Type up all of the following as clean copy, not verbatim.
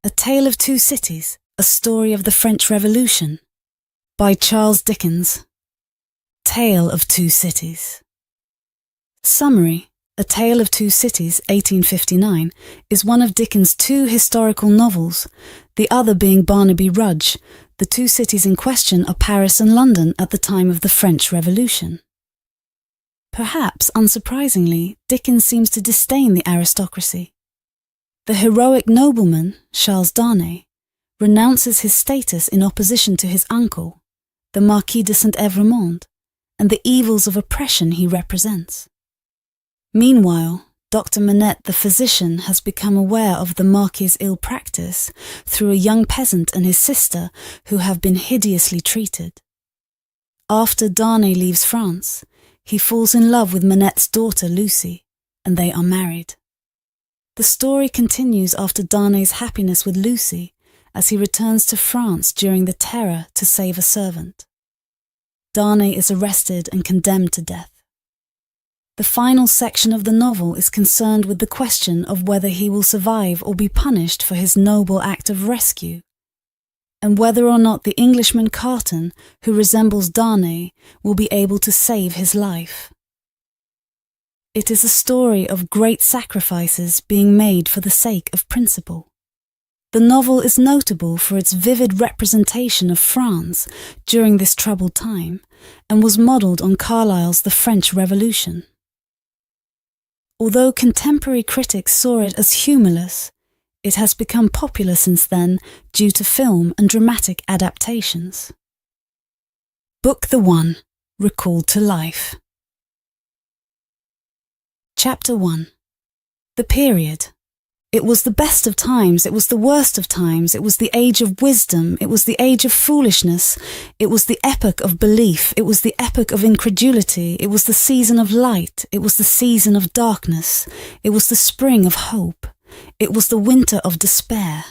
A Tale of Two Cities, A Story of the French Revolution, by Charles Dickens. Tale of Two Cities. Summary, A Tale of Two Cities, 1859, is one of Dickens' two historical novels, the other being Barnaby Rudge. The two cities in question are Paris and London at the time of the French Revolution. Perhaps unsurprisingly, Dickens seems to disdain the aristocracy. The heroic nobleman, Charles Darnay, renounces his status in opposition to his uncle, the Marquis de Saint-Evremond, and the evils of oppression he represents. Meanwhile, Dr. Manette the physician has become aware of the Marquis's ill practice through a young peasant and his sister who have been hideously treated. After Darnay leaves France, he falls in love with Manette's daughter Lucy, and they are married. The story continues after Darnay's happiness with Lucy as he returns to France during the Terror to save a servant. Darnay is arrested and condemned to death. The final section of the novel is concerned with the question of whether he will survive or be punished for his noble act of rescue, and whether or not the Englishman Carton, who resembles Darnay, will be able to save his life. It is a story of great sacrifices being made for the sake of principle. The novel is notable for its vivid representation of France during this troubled time, and was modelled on Carlyle's The French Revolution. Although contemporary critics saw it as humourless, it has become popular since then due to film and dramatic adaptations. Book the One, Recalled to Life. Chapter 1. The Period. It was the best of times, it was the worst of times, it was the age of wisdom, it was the age of foolishness, it was the epoch of belief, it was the epoch of incredulity, it was the season of light, it was the season of darkness, it was the spring of hope, it was the winter of despair.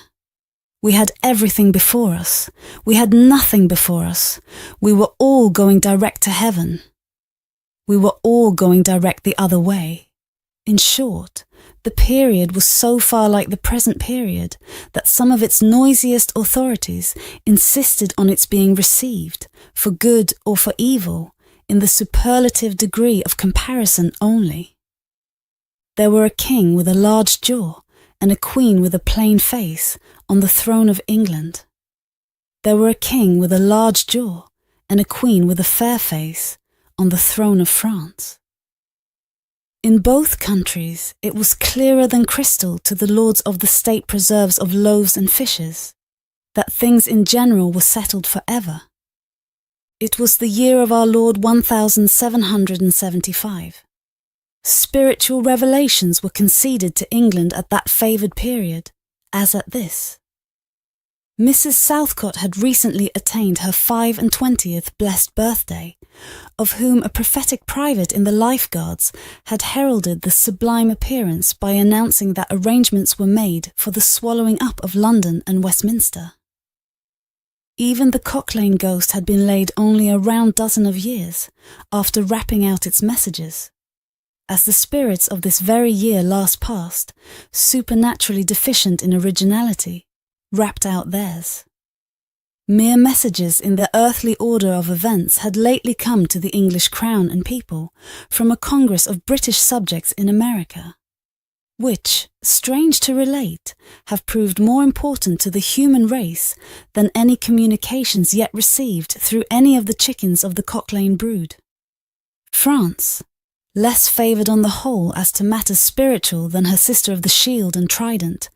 We had everything before us, we had nothing before us, we were all going direct to heaven. We were all going direct the other way. In short, the period was so far like the present period that some of its noisiest authorities insisted on its being received, for good or for evil, in the superlative degree of comparison only. There were a king with a large jaw and a queen with a plain face on the throne of England. There were a king with a large jaw and a queen with a fair face on the throne of France. In both countries, it was clearer than crystal to the lords of the state preserves of loaves and fishes that things in general were settled forever. It was the year of our Lord 1775. Spiritual revelations were conceded to England at that favoured period, as at this. Mrs. Southcott had recently attained her 25th blessed birthday, of whom a prophetic private in the Life Guards had heralded the sublime appearance by announcing that arrangements were made for the swallowing up of London and Westminster. Even the Cock Lane ghost had been laid only a round dozen of years after rapping out its messages, as the spirits of this very year last past, supernaturally deficient in originality, rapped out theirs. Mere messages in the earthly order of events had lately come to the English crown and people from a congress of British subjects in America, which, strange to relate, have proved more important to the human race than any communications yet received through any of the chickens of the Cock Lane brood. France, less favoured on the whole as to matters spiritual than her sister of the Shield and Trident,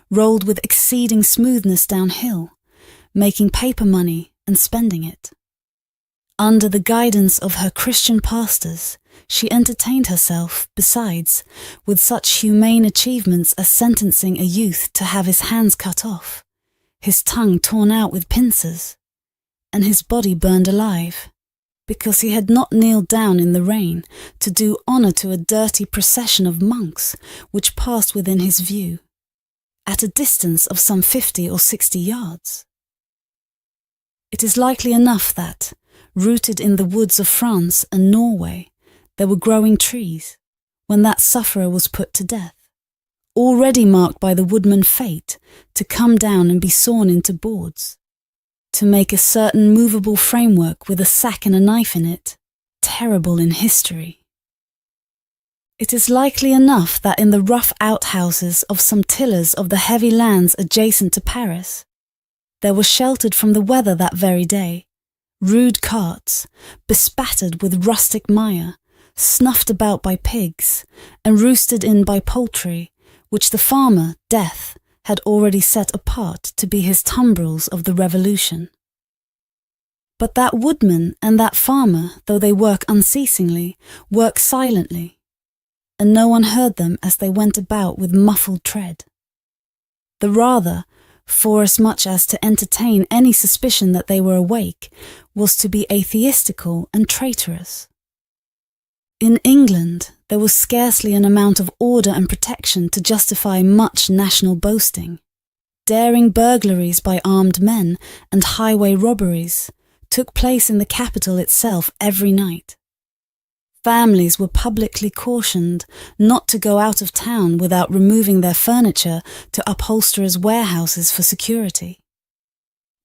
rolled with exceeding smoothness downhill, making paper money and spending it. Under the guidance of her Christian pastors, she entertained herself, besides, with such humane achievements as sentencing a youth to have his hands cut off, his tongue torn out with pincers, and his body burned alive, because he had not kneeled down in the rain to do honour to a dirty procession of monks which passed within his view, at a distance of some 50 or 60 yards. It is likely enough that, rooted in the woods of France and Norway, there were growing trees, when that sufferer was put to death, already marked by the woodman's fate, to come down and be sawn into boards, to make a certain movable framework with a sack and a knife in it, terrible in history. It is likely enough that in the rough outhouses of some tillers of the heavy lands adjacent to Paris, there were sheltered from the weather that very day rude carts, bespattered with rustic mire, snuffed about by pigs, and roosted in by poultry, which the farmer, Death, had already set apart to be his tumbrils of the Revolution. But that woodman and that farmer, though they work unceasingly, work silently, and no one heard them as they went about with muffled tread. The rather, forasmuch as to entertain any suspicion that they were awake was to be atheistical and traitorous. In England, there was scarcely an amount of order and protection to justify much national boasting. Daring burglaries by armed men and highway robberies took place in the capital itself every night. Families were publicly cautioned not to go out of town without removing their furniture to upholsterers' warehouses for security.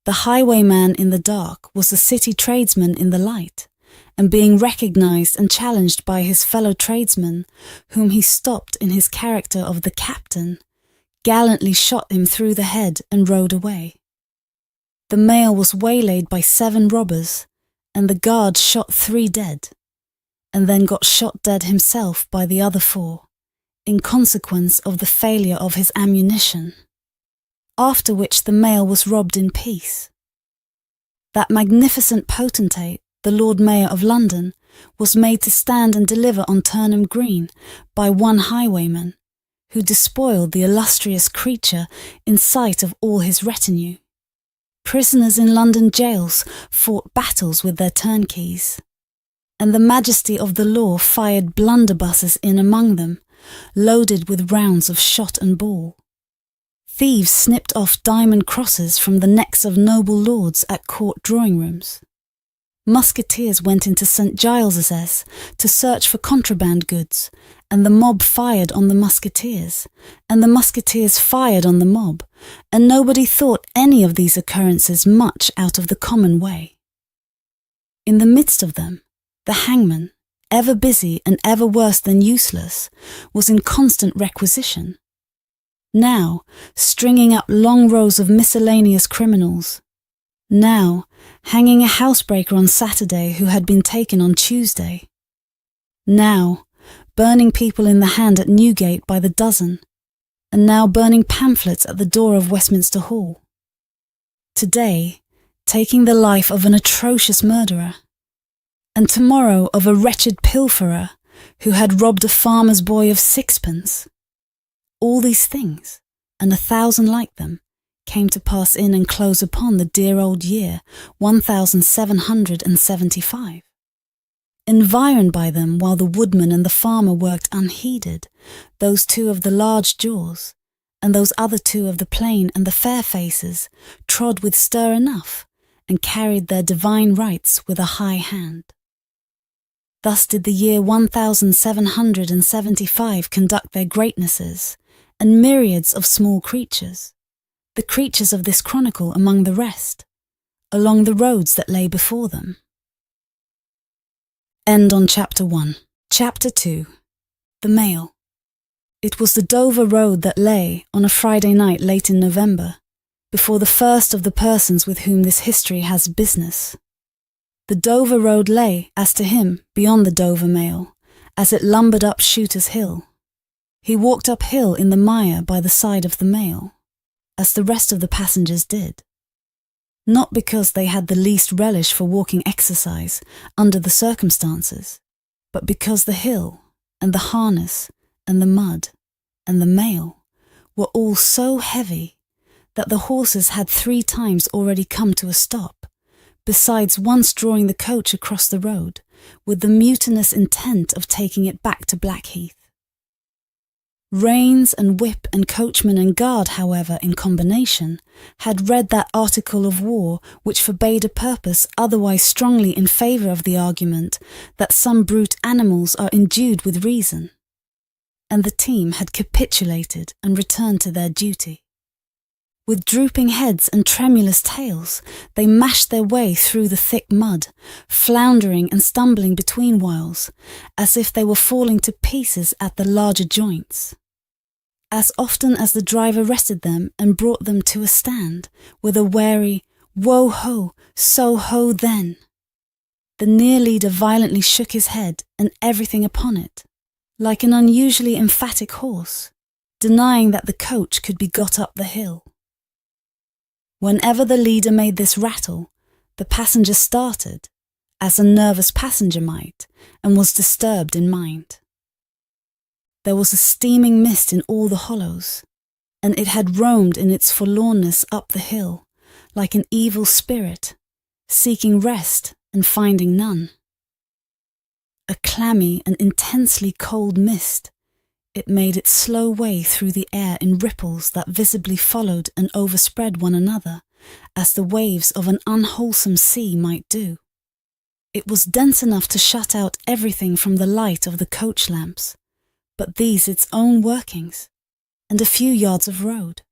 The highwayman in the dark was the city tradesman in the light, and being recognized and challenged by his fellow tradesmen, whom he stopped in his character of the captain, gallantly shot him through the head and rode away. The mail was waylaid by 7 robbers, and the guard shot 3 dead, and then got shot dead himself by the other 4, in consequence of the failure of his ammunition, after which the mail was robbed in peace. That magnificent potentate, the Lord Mayor of London, was made to stand and deliver on Turnham Green by one highwayman, who despoiled the illustrious creature in sight of all his retinue. Prisoners in London jails fought battles with their turnkeys, and the majesty of the law fired blunderbusses in among them, loaded with rounds of shot and ball. Thieves snipped off diamond crosses from the necks of noble lords at court drawing-rooms. Musketeers went into St. Giles's to search for contraband goods, and the mob fired on the musketeers, and the musketeers fired on the mob, and nobody thought any of these occurrences much out of the common way. In the midst of them, the hangman, ever busy and ever worse than useless, was in constant requisition. Now, stringing up long rows of miscellaneous criminals. Now, hanging a housebreaker on Saturday who had been taken on Tuesday. Now, burning people in the hand at Newgate by the dozen, and now burning pamphlets at the door of Westminster Hall. Today, taking the life of an atrocious murderer, and tomorrow of a wretched pilferer who had robbed a farmer's boy of 6pence. All these things, and 1,000 like them, came to pass in and close upon the dear old year 1775. Environed by them while the woodman and the farmer worked unheeded, those 2 of the large jaws, and those other 2 of the plain and the fair faces, trod with stir enough, and carried their divine rights with a high hand. Thus did the year 1775 conduct their greatnesses, and myriads of small creatures, the creatures of this chronicle among the rest, along the roads that lay before them. End on Chapter 1. Chapter 2. The Mail. It was the Dover Road that lay, on a Friday night late in November, before the first of the persons with whom this history has business. The Dover Road lay, as to him, beyond the Dover Mail, as it lumbered up Shooter's Hill. He walked uphill in the mire by the side of the mail, as the rest of the passengers did. Not because they had the least relish for walking exercise under the circumstances, but because the hill, and the harness, and the mud, and the mail were all so heavy that the horses had 3 times already come to a stop, besides once drawing the coach across the road, with the mutinous intent of taking it back to Blackheath. Reins and whip and coachman and guard, however, in combination, had read that article of war which forbade a purpose otherwise strongly in favour of the argument that some brute animals are endued with reason. and the team had capitulated and returned to their duty. With drooping heads and tremulous tails, they mashed their way through the thick mud, floundering and stumbling between whiles, as if they were falling to pieces at the larger joints. As often as the driver rested them and brought them to a stand, with a wary, "Wo-ho, so-ho then," the near leader violently shook his head and everything upon it, like an unusually emphatic horse, denying that the coach could be got up the hill. Whenever the leader made this rattle, the passenger started, as a nervous passenger might, and was disturbed in mind. There was a steaming mist in all the hollows, and it had roamed in its forlornness up the hill, like an evil spirit, seeking rest and finding none. A clammy and intensely cold mist, it made its slow way through the air in ripples that visibly followed and overspread one another, as the waves of an unwholesome sea might do. It was dense enough to shut out everything from the light of the coach lamps, but these its own workings, and a few yards of road.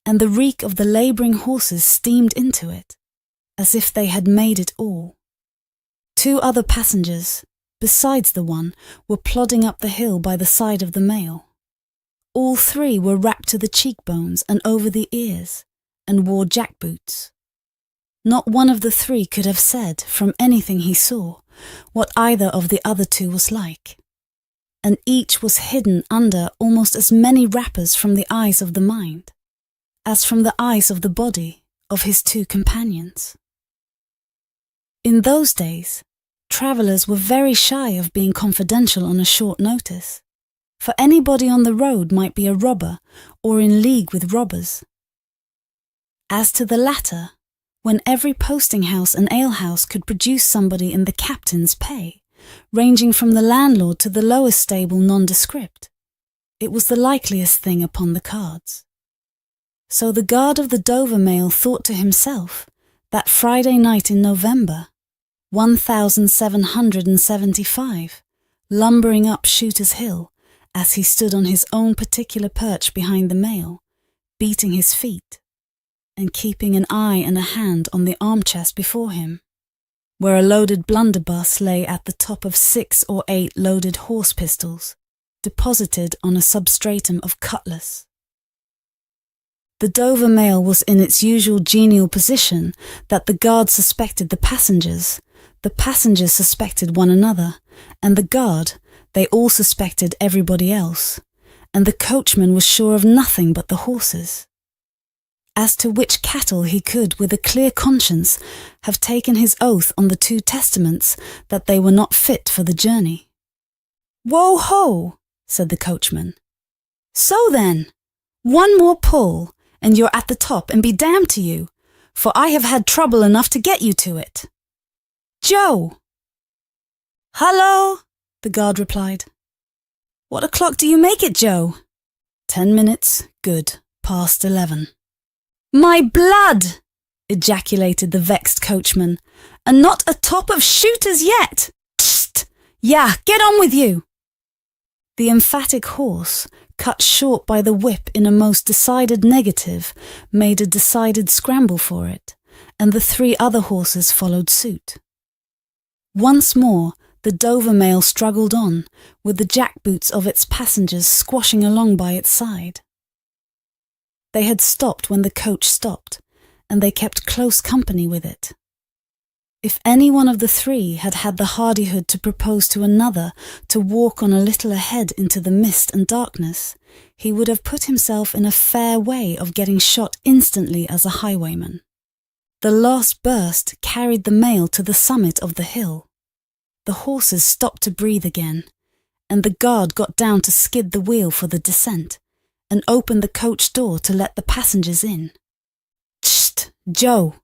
And the reek of the labouring horses steamed into it, as if they had made it all. 2 other passengers, besides the one, were plodding up the hill by the side of the mail. All 3 were wrapped to the cheekbones and over the ears, and wore jackboots. Not one of the 3 could have said, from anything he saw, what either of the other 2 was like, and each was hidden under almost as many wrappers from the eyes of the mind, as from the eyes of the body of his 2 companions. In those days, travellers were very shy of being confidential on a short notice, for anybody on the road might be a robber or in league with robbers. As to the latter, when every posting-house and alehouse could produce somebody in the captain's pay, ranging from the landlord to the lowest stable nondescript, it was the likeliest thing upon the cards. So the guard of the Dover mail thought to himself, that Friday night in November, 1775, lumbering up Shooter's Hill, as he stood on his own particular perch behind the mail, beating his feet, and keeping an eye and a hand on the arm-chest before him, where a loaded blunderbuss lay at the top of 6 or 8 loaded horse pistols, deposited on a substratum of cutlass. The Dover mail was in its usual genial position that the guard suspected the passengers suspected one another, and the guard, they all suspected everybody else, and the coachman was sure of nothing but the horses. As to which cattle he could, with a clear conscience, have taken his oath on the 2 testaments that they were not fit for the journey. "Wo-ho," said the coachman. "So then, one more pull, and you're at the top, and be damned to you, for I have had trouble enough to get you to it. Joe!" "Hullo," the guard replied. "What o'clock do you make it, Joe?" 10 minutes, good, past 11. "My blood!" ejaculated the vexed coachman. "And not a top of Shooters yet! Tst! Yeah, get on with you!" The emphatic horse, cut short by the whip in a most decided negative, made a decided scramble for it, and the 3 other horses followed suit. Once more, the Dover mail struggled on, with the jackboots of its passengers squashing along by its side. They had stopped when the coach stopped, and they kept close company with it. If any one of the 3 had had the hardihood to propose to another to walk on a little ahead into the mist and darkness, he would have put himself in a fair way of getting shot instantly as a highwayman. The last burst carried the mail to the summit of the hill. The horses stopped to breathe again, and the guard got down to skid the wheel for the descent, and opened the coach door to let the passengers in. "Tst, Joe!"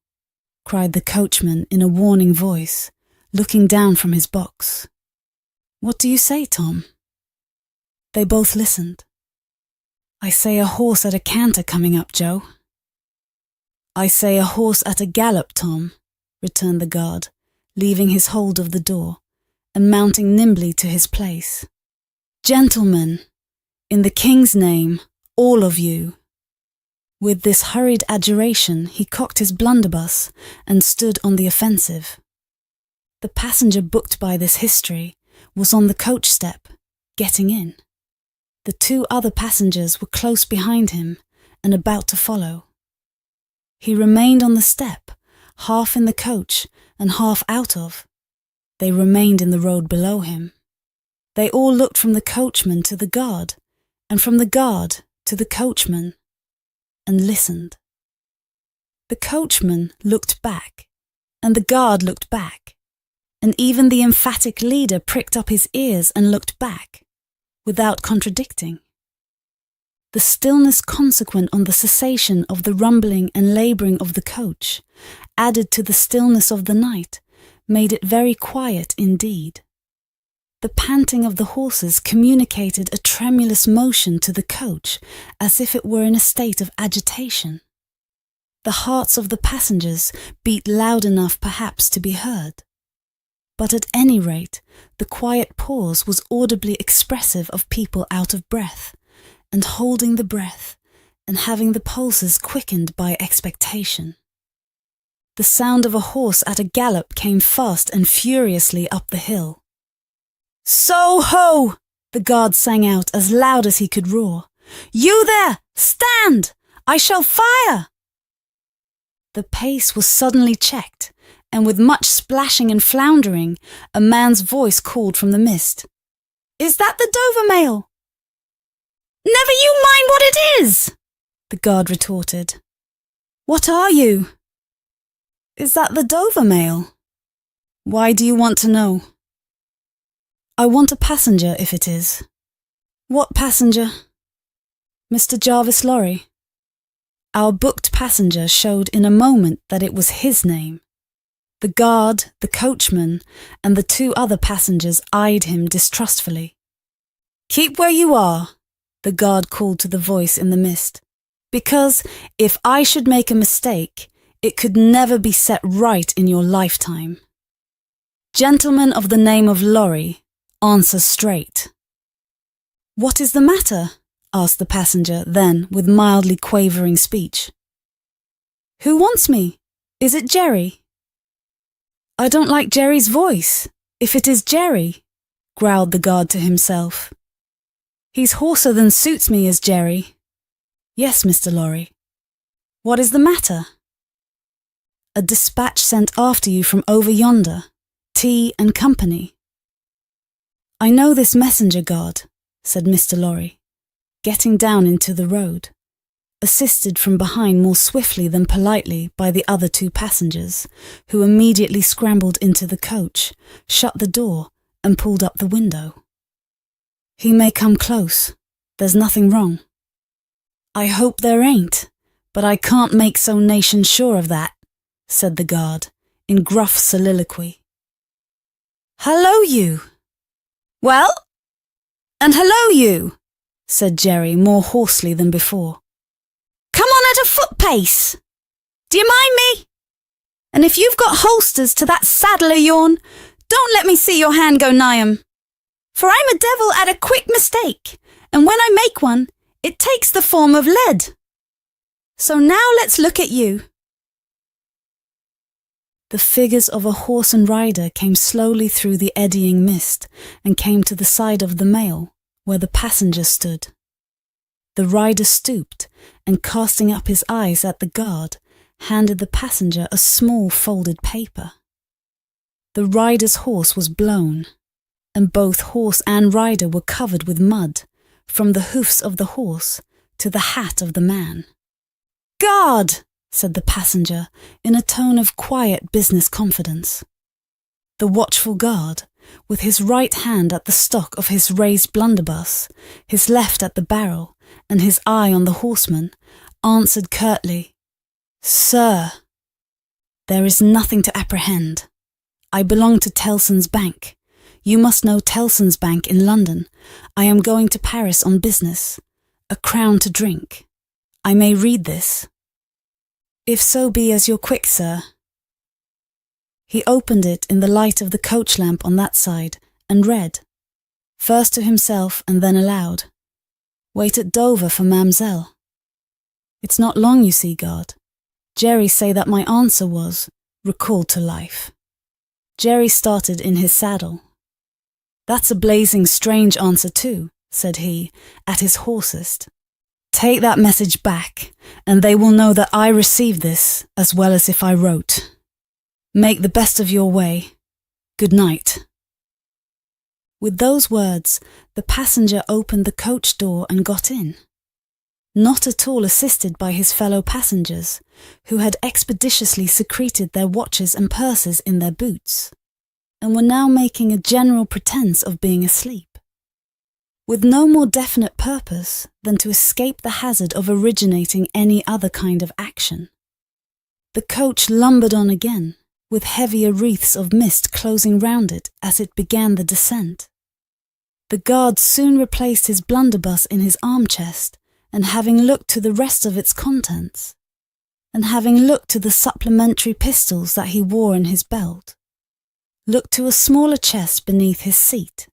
cried the coachman in a warning voice, looking down from his box. "What do you say, Tom?" They both listened. "I say a horse at a canter coming up, Joe." "I say a horse at a gallop, Tom," returned the guard, leaving his hold of the door, and mounting nimbly to his place. Gentlemen, in the King's name, all of you. With this hurried adjuration, he cocked his blunderbuss and stood on the offensive. The passenger booked by this history was on the coach step, getting in. The two other passengers were close behind him and about to follow. He remained on the step, half in the coach and half out of. They remained in the road below him. They all looked from the coachman to the guard, and from the guard to the coachman, and listened. The coachman looked back, and the guard looked back, and even the emphatic leader pricked up his ears and looked back, without contradicting. The stillness consequent on the cessation of the rumbling and labouring of the coach, added to the stillness of the night, made it very quiet indeed. The panting of the horses communicated a tremulous motion to the coach, as if it were in a state of agitation. The hearts of the passengers beat loud enough perhaps to be heard. But at any rate, the quiet pause was audibly expressive of people out of breath, and holding the breath, and having the pulses quickened by expectation. The sound of a horse at a gallop came fast and furiously up the hill. "So-ho!" the guard sang out as loud as he could roar. "You there! Stand! I shall fire!" The pace was suddenly checked, and with much splashing and floundering, a man's voice called from the mist. "Is that the Dover mail?" "Never you mind what it is!" the guard retorted. "What are you?" "Is that the Dover mail?" "Why do you want to know?" "I want a passenger, if it is." "What passenger?" "Mr. Jarvis Lorry." Our booked passenger showed in a moment that it was his name. The guard, the coachman, and the two other passengers eyed him distrustfully. "Keep where you are," the guard called to the voice in the mist, "because if I should make a mistake, it could never be set right in your lifetime. Gentlemen of the name of Lorry, answer straight." "What is the matter?" asked the passenger then with mildly quavering speech. "Who wants me? Is it Jerry?" "I don't like Jerry's voice, if it is Jerry," growled the guard to himself. "He's hoarser than suits me, is Jerry." "Yes, Mr. Lorry." "What is the matter?" "A dispatch sent after you from over yonder, Tea and Company." "I know this messenger, guard," said Mr. Lorry, getting down into the road, assisted from behind more swiftly than politely by the other two passengers, who immediately scrambled into the coach, shut the door, and pulled up the window. "He may come close. There's nothing wrong." "I hope there ain't, but I can't make so nation sure of that," said the guard, in gruff soliloquy. "Hello, you!" "Well?" "And hello, you!" said Jerry more hoarsely than before. "Come on at a foot pace! Do you mind me? And if you've got holsters to that saddle of yourn, don't let me see your hand go nigh 'em. For I'm a devil at a quick mistake, and when I make one, it takes the form of lead. So now let's look at you." The figures of a horse and rider came slowly through the eddying mist and came to the side of the mail, where the passenger stood. The rider stooped and, casting up his eyes at the guard, handed the passenger a small folded paper. The rider's horse was blown, and both horse and rider were covered with mud, from the hoofs of the horse to the hat of the man. "Guard!" said the passenger in a tone of quiet business confidence. The watchful guard, with his right hand at the stock of his raised blunderbuss, his left at the barrel, and his eye on the horseman, answered curtly, "Sir, there is nothing to apprehend. I belong to Tellson's bank. You must know Tellson's bank in London. I am going to Paris on business. A crown to drink. I may read this." "If so be as you're quick, sir." He opened it in the light of the coach lamp on that side and read, first to himself and then aloud. Wait at Dover for Mamselle. It's not long, you see, God. Jerry say that my answer was, recalled to life. Jerry started in his saddle. That's a blazing strange answer too, said he, at his hoarsest. Take that message back, and they will know that I received this as well as if I wrote. Make the best of your way. Good night. With those words, the passenger opened the coach door and got in. Not at all assisted by his fellow passengers, who had expeditiously secreted their watches and purses in their boots, and were now making a general pretence of being asleep, with no more definite purpose than to escape the hazard of originating any other kind of action. The coach lumbered on again, with heavier wreaths of mist closing round it as it began the descent. The guard soon replaced his blunderbuss in his arm-chest, and having looked to the rest of its contents, and having looked to the supplementary pistols that he wore in his belt, looked to a smaller chest beneath his seat,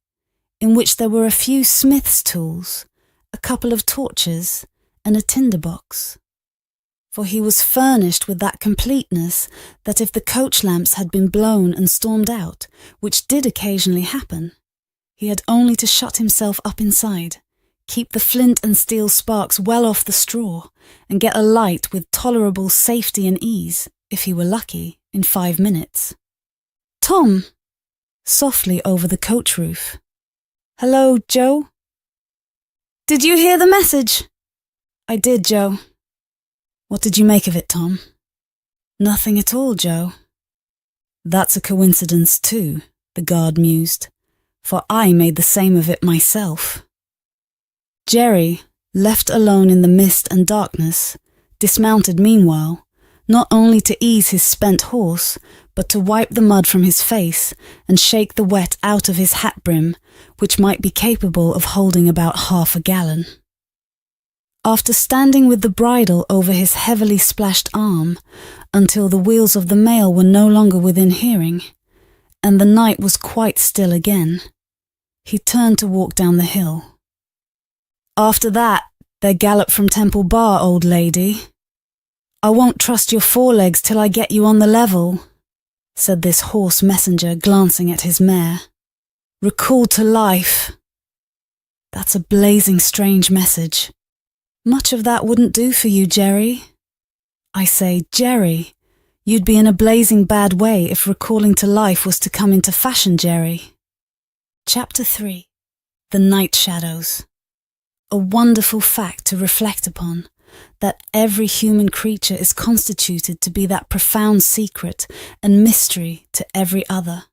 in which there were a few smith's tools, a couple of torches, and a tinder-box. For he was furnished with that completeness that if the coach lamps had been blown and stormed out, which did occasionally happen, he had only to shut himself up inside, keep the flint and steel sparks well off the straw, and get a light with tolerable safety and ease, if he were lucky, in 5 minutes. Tom! Softly over the coach roof. Hello, Joe? Did you hear the message? I did, Joe. What did you make of it, Tom? Nothing at all, Joe. That's a coincidence too, the guard mused, for I made the same of it myself. Jerry, left alone in the mist and darkness, dismounted meanwhile, not only to ease his spent horse, but to wipe the mud from his face and shake the wet out of his hat brim, which might be capable of holding about 1/2 gallon. After standing with the bridle over his heavily splashed arm until the wheels of the mail were no longer within hearing, and the night was quite still again, he turned to walk down the hill. After that, they gallop from Temple Bar, old lady. I won't trust your forelegs till I get you on the level, said this hoarse messenger, glancing at his mare. Recalled to life. That's a blazing strange message. Much of that wouldn't do for you, Jerry. I say, Jerry, you'd be in a blazing bad way if recalling to life was to come into fashion, Jerry. Chapter 3. The Night Shadows. A wonderful fact to reflect upon, that every human creature is constituted to be that profound secret and mystery to every other.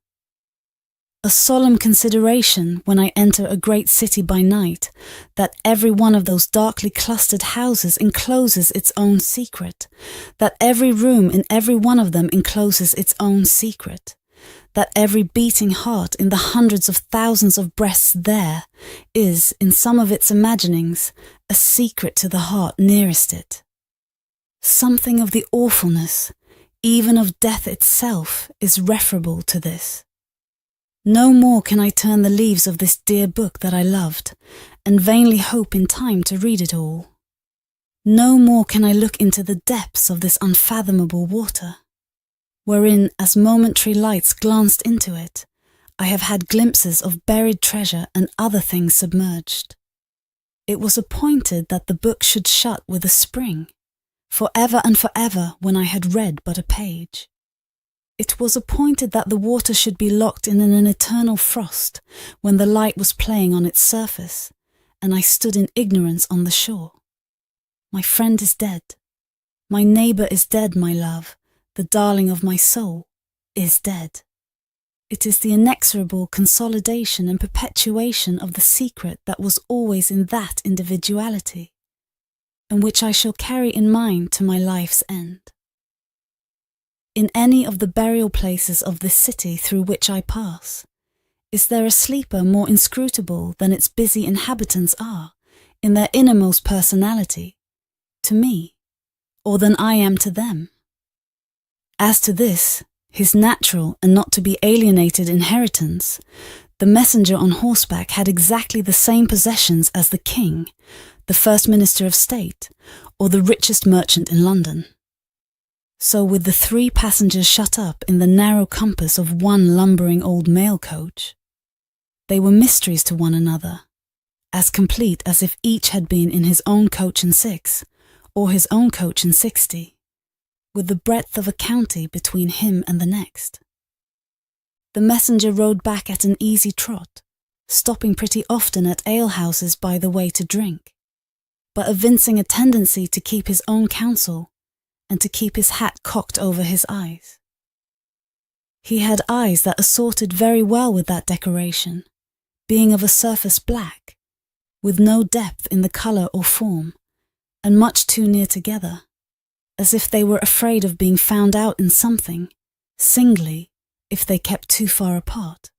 A solemn consideration when I enter a great city by night, that every one of those darkly clustered houses encloses its own secret, that every room in every one of them encloses its own secret, that every beating heart in the hundreds of thousands of breasts there is, in some of its imaginings, a secret to the heart nearest it. Something of the awfulness, even of death itself, is referable to this. No more can I turn the leaves of this dear book that I loved, and vainly hope in time to read it all. No more can I look into the depths of this unfathomable water, wherein, as momentary lights glanced into it, I have had glimpses of buried treasure and other things submerged. It was appointed that the book should shut with a spring, for ever and for ever when I had read but a page. It was appointed that the water should be locked in an eternal frost when the light was playing on its surface, and I stood in ignorance on the shore. My friend is dead. My neighbour is dead, my love. The darling of my soul is dead. It is the inexorable consolidation and perpetuation of the secret that was always in that individuality, and which I shall carry in mind to my life's end. In any of the burial places of this city through which I pass, is there a sleeper more inscrutable than its busy inhabitants are, in their innermost personality, to me, or than I am to them? As to this, his natural and not to be alienated inheritance, the messenger on horseback had exactly the same possessions as the king, the first minister of state, or the richest merchant in London. So with the 3 passengers shut up in the narrow compass of one lumbering old mail coach, they were mysteries to one another, as complete as if each had been in his own coach and 6, or his own coach and 60, with the breadth of a county between him and the next. The messenger rode back at an easy trot, stopping pretty often at alehouses by the way to drink, but evincing a tendency to keep his own counsel and to keep his hat cocked over his eyes. He had eyes that assorted very well with that decoration, being of a surface black, with no depth in the colour or form, and much too near together, as if they were afraid of being found out in something, singly, if they kept too far apart.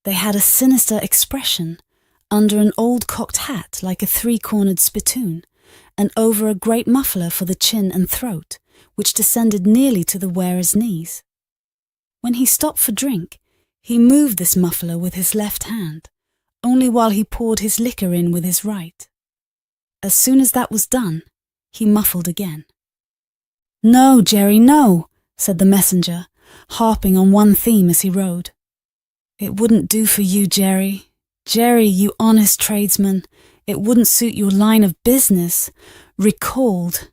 They had a sinister expression under an old cocked hat like a 3-cornered spittoon, and over a great muffler for the chin and throat, which descended nearly to the wearer's knees. When he stopped for drink, he moved this muffler with his left hand, only while he poured his liquor in with his right. As soon as that was done, he muffled again. "No, Jerry, no," said the messenger, harping on one theme as he rode. "It wouldn't do for you, Jerry. Jerry, you honest tradesman, it wouldn't suit your line of business. Recalled.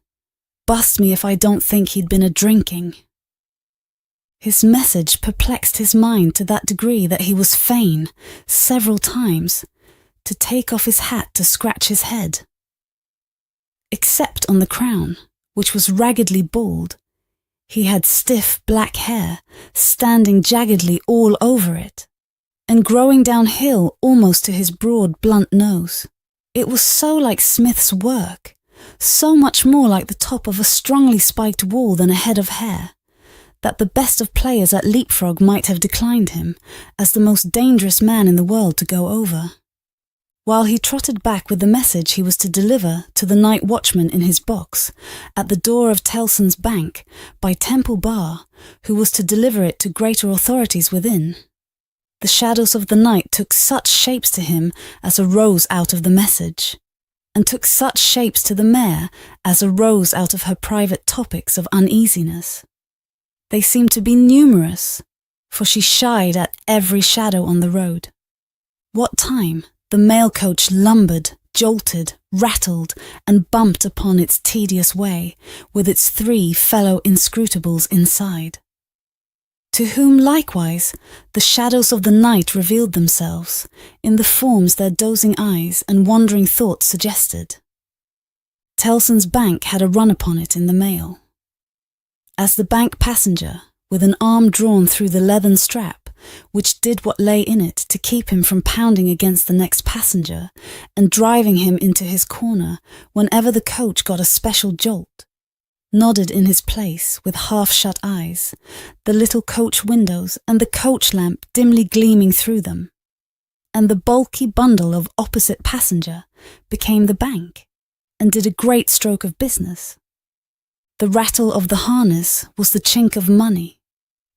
Bust me if I don't think he'd been a-drinking." His message perplexed his mind to that degree that he was fain, several times, to take off his hat to scratch his head. Except on the crown, which was raggedly bald, he had stiff black hair standing jaggedly all over it, and growing downhill almost to his broad blunt nose. It was so like Smith's work, so much more like the top of a strongly spiked wall than a head of hair, that the best of players at leapfrog might have declined him as the most dangerous man in the world to go over. While he trotted back with the message he was to deliver to the night watchman in his box at the door of Tellson's bank by Temple Bar, who was to deliver it to greater authorities within, the shadows of the night took such shapes to him as arose out of the message, and took such shapes to the mare as arose out of her private topics of uneasiness. They seemed to be numerous, for she shied at every shadow on the road. What time the mail coach lumbered, jolted, rattled, and bumped upon its tedious way, with its 3 fellow inscrutables inside, to whom likewise the shadows of the night revealed themselves, in the forms their dozing eyes and wandering thoughts suggested. Tellson's bank had a run upon it in the mail. As the bank passenger, with an arm drawn through the leathern strap, which did what lay in it to keep him from pounding against the next passenger and driving him into his corner whenever the coach got a special jolt, nodded in his place with half-shut eyes, the little coach windows and the coach lamp dimly gleaming through them, and the bulky bundle of opposite passenger became the bank, and did a great stroke of business. The rattle of the harness was the chink of money,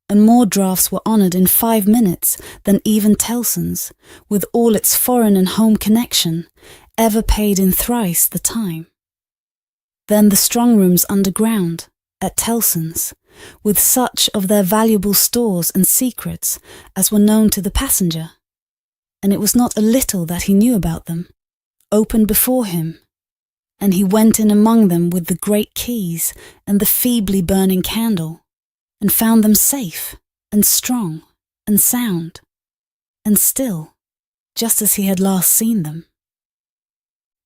and more drafts were honoured in 5 minutes than even Tellson's, with all its foreign and home connection, ever paid in thrice the time. Then the strong rooms underground, at Tellson's, with such of their valuable stores and secrets as were known to the passenger, and it was not a little that he knew about them, opened before him, and he went in among them with the great keys and the feebly burning candle, and found them safe and strong and sound, and still, just as he had last seen them.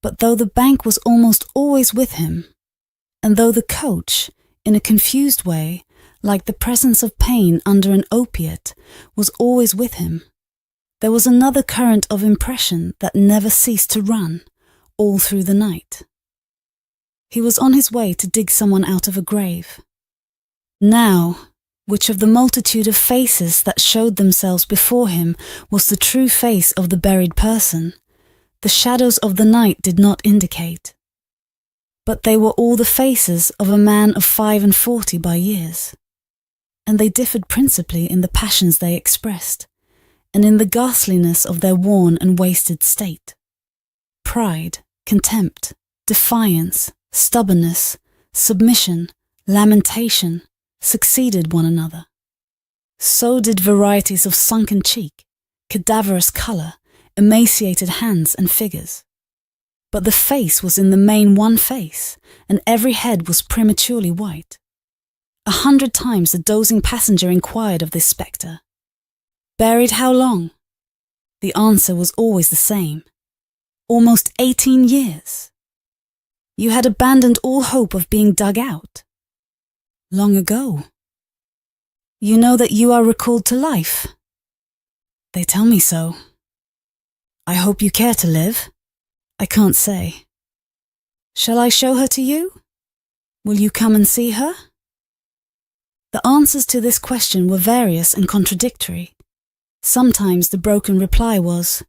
But though the bank was almost always with him, and though the coach, in a confused way, like the presence of pain under an opiate, was always with him, there was another current of impression that never ceased to run, all through the night. He was on his way to dig someone out of a grave. Now, which of the multitude of faces that showed themselves before him was the true face of the buried person, the shadows of the night did not indicate. But they were all the faces of a man of 45 by years. and they differed principally in the passions they expressed, and in the ghastliness of their worn and wasted state. Pride, contempt, defiance, stubbornness, submission, lamentation succeeded one another. So did varieties of sunken cheek, cadaverous colour, emaciated hands and figures. But the face was in the main one face, and every head was prematurely white. 100 times the dozing passenger inquired of this spectre, "Buried how long?" The answer was always the same: "Almost 18 years." "You had abandoned all hope of being dug out?" "Long ago." "You know that you are recalled to life?" "They tell me so." "I hope you care to live?" "I can't say." "Shall I show her to you?" "Will you come and see her?" The answers to this question were various and contradictory. Sometimes the broken reply was,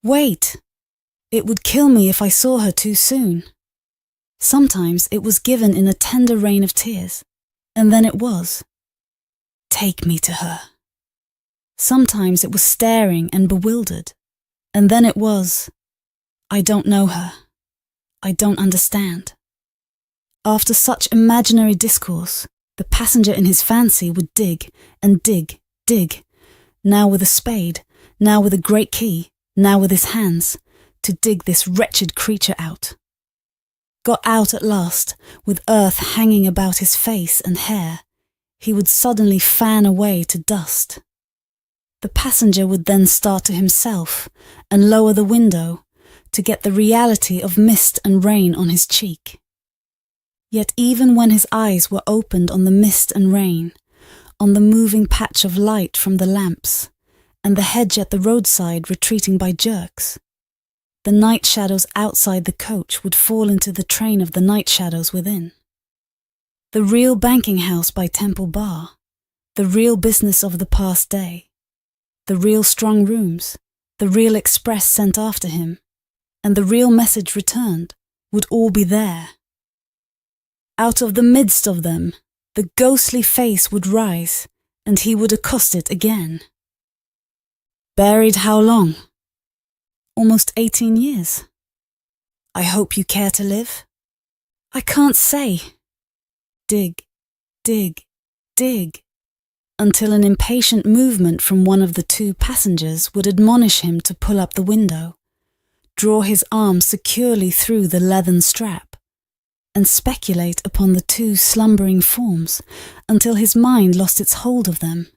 "Wait! It would kill me if I saw her too soon." Sometimes it was given in a tender rain of tears, and then it was, "Take me to her." Sometimes it was staring and bewildered, and then it was, "I don't know her. I don't understand." After such imaginary discourse, the passenger in his fancy would dig and dig, now with a spade, now with a great key, now with his hands, to dig this wretched creature out. Got out at last, with earth hanging about his face and hair, he would suddenly fan away to dust. The passenger would then start to himself and lower the window to get the reality of mist and rain on his cheek. Yet even when his eyes were opened on the mist and rain, on the moving patch of light from the lamps, and the hedge at the roadside retreating by jerks, the night shadows outside the coach would fall into the train of the night shadows within. The real banking house by Temple Bar, the real business of the past day, the real strong rooms, the real express sent after him, and the real message returned would all be there. Out of the midst of them, the ghostly face would rise, and he would accost it again. "Buried how long?" "Almost 18 years." "I hope you care to live?" "I can't say." Dig, dig, dig, until an impatient movement from one of the two passengers would admonish him to pull up the window, draw his arm securely through the leathern strap, and speculate upon the two slumbering forms until his mind lost its hold of them,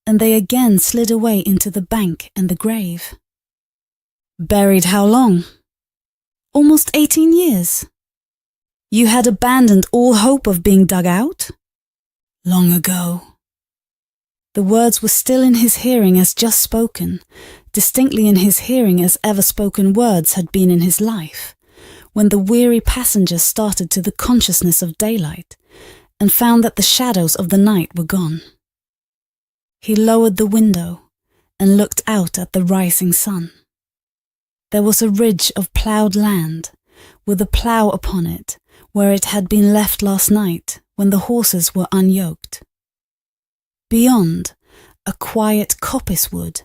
and they again slid away into the bank and the grave. "Buried how long?" "Almost 18 years." "You had abandoned all hope of being dug out?" "Long ago." The words were still in his hearing as just spoken, distinctly in his hearing as ever spoken words had been in his life, when the weary passenger started to the consciousness of daylight and found that the shadows of the night were gone. He lowered the window and looked out at the rising sun. There was a ridge of ploughed land, with a plough upon it where it had been left last night when the horses were unyoked. Beyond, a quiet coppice wood,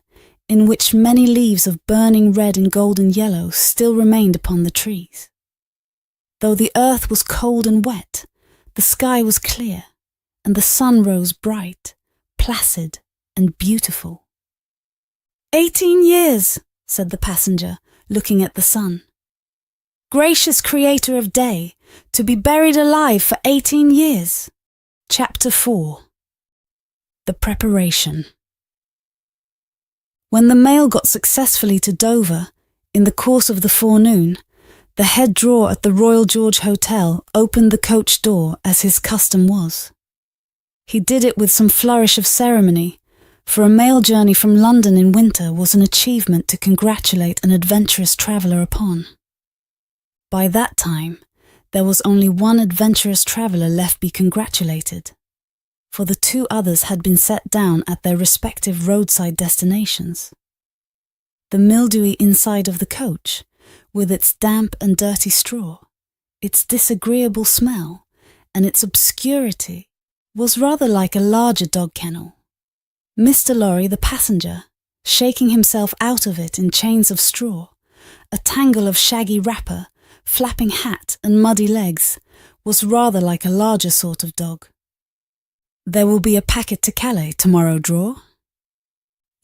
in which many leaves of burning red and golden yellow still remained upon the trees. Though the earth was cold and wet, the sky was clear, and the sun rose bright, placid, and beautiful. 18 years, said the passenger, looking at the sun. Gracious Creator of day, to be buried alive for 18 years. Chapter 4. The Preparation. When the mail got successfully to Dover, in the course of the forenoon, the head drawer at the Royal George Hotel opened the coach door as his custom was. He did it with some flourish of ceremony, for a mail journey from London in winter was an achievement to congratulate an adventurous traveller upon. By that time, there was only one adventurous traveller left be congratulated, for the two others had been set down at their respective roadside destinations. The mildewy inside of the coach, with its damp and dirty straw, its disagreeable smell, and its obscurity, was rather like a larger dog kennel. Mr. Lorry, the passenger, shaking himself out of it in chains of straw, a tangle of shaggy wrapper, flapping hat and muddy legs, was rather like a larger sort of dog. "There will be a packet to Calais tomorrow, Draw?"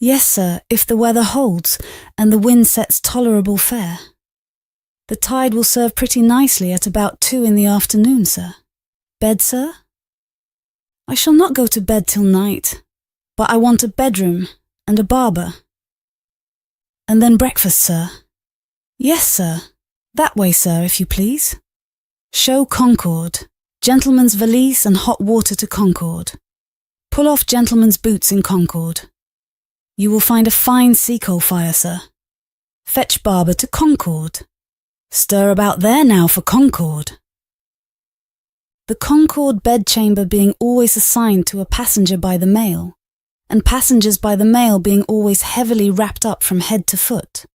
"Yes, sir, if the weather holds and the wind sets tolerable fair. The tide will serve pretty nicely at about 2 in the afternoon, sir. Bed, sir?" "I shall not go to bed till night, but I want a bedroom and a barber." "And then breakfast, sir?" "Yes, sir. That way, sir, if you please. Show Concord. Gentleman's valise and hot water to Concord. Pull off gentleman's boots in Concord. You will find a fine sea-coal fire, sir. Fetch barber to Concord. Stir about there now for Concord." The Concord bedchamber being always assigned to a passenger by the mail, and passengers by the mail being always heavily wrapped up from head to foot,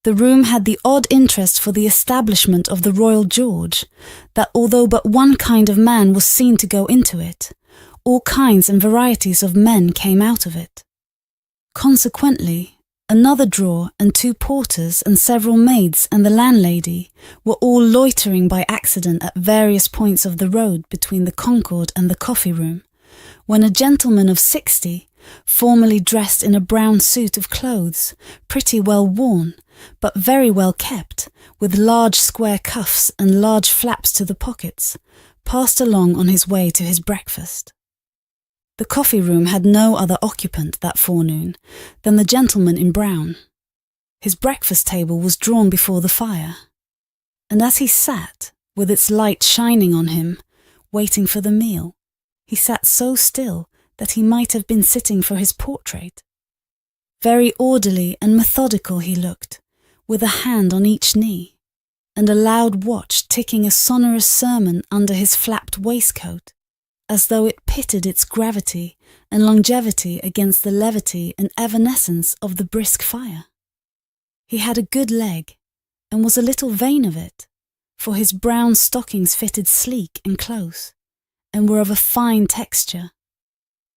the room had the odd interest for the establishment of the Royal George that although but one kind of man was seen to go into it, all kinds and varieties of men came out of it. Consequently, another drawer and 2 porters and several maids and the landlady were all loitering by accident at various points of the road between the Concord and the coffee room, when a gentleman of 60, formally dressed in a brown suit of clothes, pretty well worn, but very well kept, with large square cuffs and large flaps to the pockets, passed along on his way to his breakfast. The coffee room had no other occupant that forenoon than the gentleman in brown. His breakfast table was drawn before the fire, and as he sat, with its light shining on him, waiting for the meal, he sat so still that he might have been sitting for his portrait. Very orderly and methodical he looked, with a hand on each knee, and a loud watch ticking a sonorous sermon under his flapped waistcoat, as though it pitted its gravity and longevity against the levity and evanescence of the brisk fire. He had a good leg, and was a little vain of it, for his brown stockings fitted sleek and close, and were of a fine texture.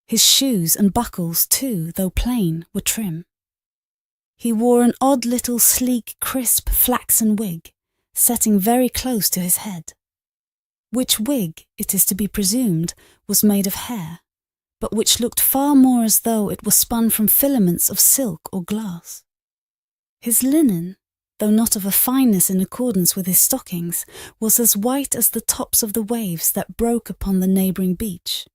His shoes and buckles, too, though plain, were trim. He wore an odd little sleek, crisp, flaxen wig, setting very close to his head, which wig, it is to be presumed, was made of hair, but which looked far more as though it were spun from filaments of silk or glass. His linen, though not of a fineness in accordance with his stockings, was as white as the tops of the waves that broke upon the neighbouring beach,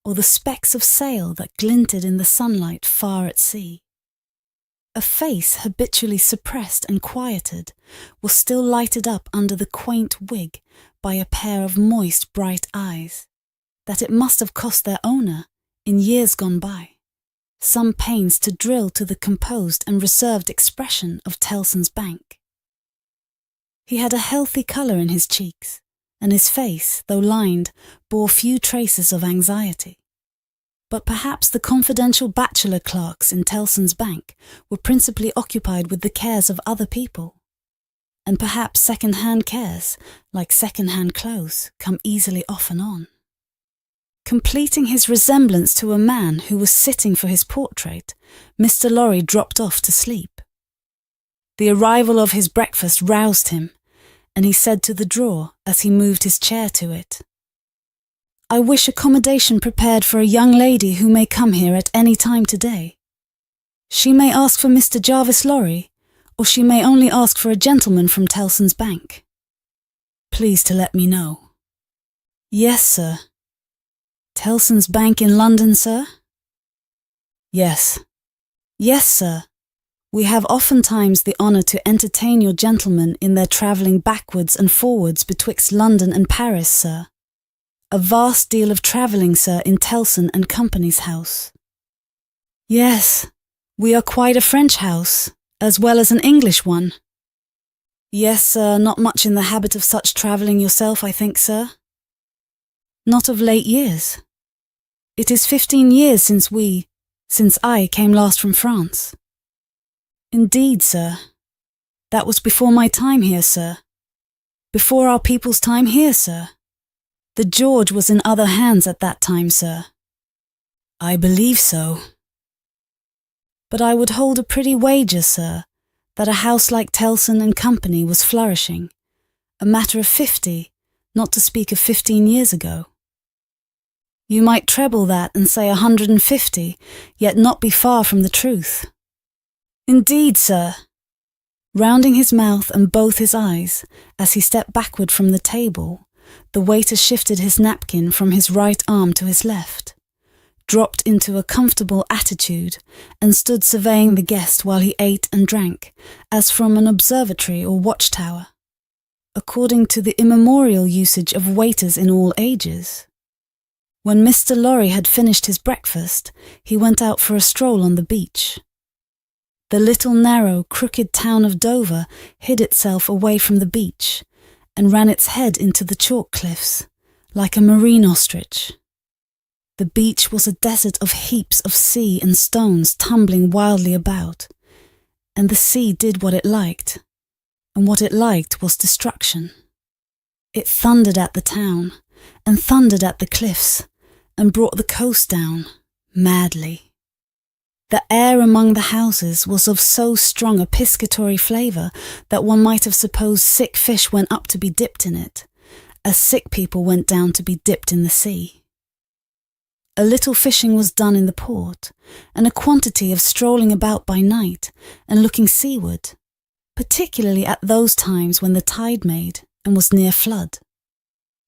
or the specks of sail that glinted in the sunlight far at sea. A face habitually suppressed and quieted was still lighted up under the quaint wig by a pair of moist, bright eyes, that it must have cost their owner, in years gone by, some pains to drill to the composed and reserved expression of Tellson's bank. He had a healthy colour in his cheeks, and his face, though lined, bore few traces of anxiety. But perhaps the confidential bachelor clerks in Tellson's bank were principally occupied with the cares of other people, and perhaps second-hand cares, like second-hand clothes, come easily off and on. Completing his resemblance to a man who was sitting for his portrait, Mr. Lorry dropped off to sleep. The arrival of his breakfast roused him, and he said to the drawer as he moved his chair to it, "I wish accommodation prepared for a young lady who may come here at any time today. She may ask for Mr. Jarvis Lorry, or she may only ask for a gentleman from Tellson's bank. Please to let me know." "Yes, sir." "Tellson's bank in London, sir?" "Yes." "Yes, sir. We have oftentimes the honour to entertain your gentlemen in their travelling backwards and forwards betwixt London and Paris, sir. A vast deal of travelling, sir, in Tellson and Company's house." "Yes, we are quite a French house, as well as an English one." "Yes, sir, not much in the habit of such travelling yourself, I think, sir." "Not of late years. It is 15 years since I came last from France." "Indeed, sir. That was before my time here, sir. Before our people's time here, sir." The George was in other hands at that time, sir. I believe so. But I would hold a pretty wager, sir, that a house like Tellson and Company was flourishing, a matter of 50, not to speak of 15 years ago. You might treble that and say 150, yet not be far from the truth. Indeed, sir. Rounding his mouth and both his eyes, as he stepped backward from the table, the waiter shifted his napkin from his right arm to his left, dropped into a comfortable attitude, and stood surveying the guest while he ate and drank, as from an observatory or watchtower, according to the immemorial usage of waiters in all ages. When Mr. Lorry had finished his breakfast, he went out for a stroll on the beach. The little narrow, crooked town of Dover hid itself away from the beach and ran its head into the chalk cliffs, like a marine ostrich. The beach was a desert of heaps of sea and stones tumbling wildly about, and the sea did what it liked, and what it liked was destruction. It thundered at the town, and thundered at the cliffs, and brought the coast down, madly. The air among the houses was of so strong a piscatory flavour that one might have supposed sick fish went up to be dipped in it, as sick people went down to be dipped in the sea. A little fishing was done in the port, and a quantity of strolling about by night and looking seaward, particularly at those times when the tide made and was near flood.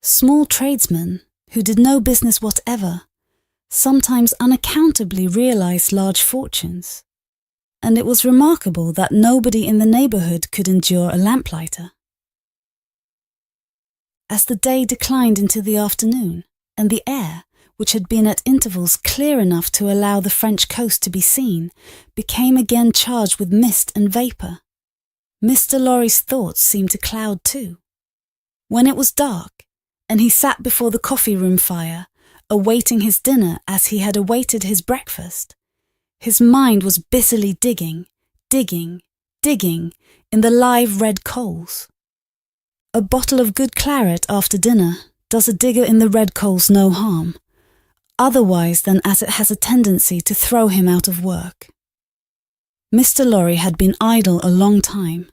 Small tradesmen, who did no business whatever, sometimes unaccountably realised large fortunes, and it was remarkable that nobody in the neighbourhood could endure a lamplighter. As the day declined into the afternoon, and the air, which had been at intervals clear enough to allow the French coast to be seen, became again charged with mist and vapour, Mr. Lorry's thoughts seemed to cloud too. When it was dark, and he sat before the coffee-room fire, awaiting his dinner as he had awaited his breakfast, his mind was busily digging in the live red coals. A bottle of good claret after dinner does a digger in the red coals no harm, otherwise than as it has a tendency to throw him out of work. Mr. Lorry had been idle a long time,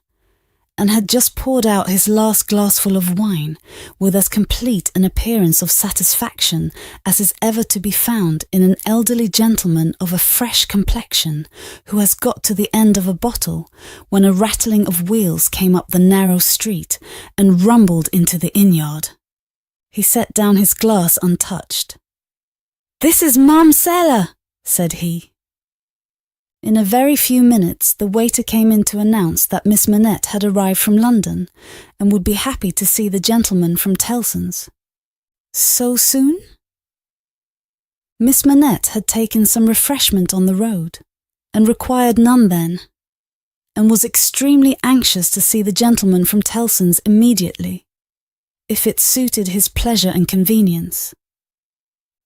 and had just poured out his last glassful of wine with as complete an appearance of satisfaction as is ever to be found in an elderly gentleman of a fresh complexion who has got to the end of a bottle when a rattling of wheels came up the narrow street and rumbled into the inn-yard. He set down his glass untouched. "This is Marmsella," said he. In a very few minutes the waiter came in to announce that Miss Manette had arrived from London and would be happy to see the gentleman from Tellson's. So soon? Miss Manette had taken some refreshment on the road, and required none then, and was extremely anxious to see the gentleman from Tellson's immediately, if it suited his pleasure and convenience.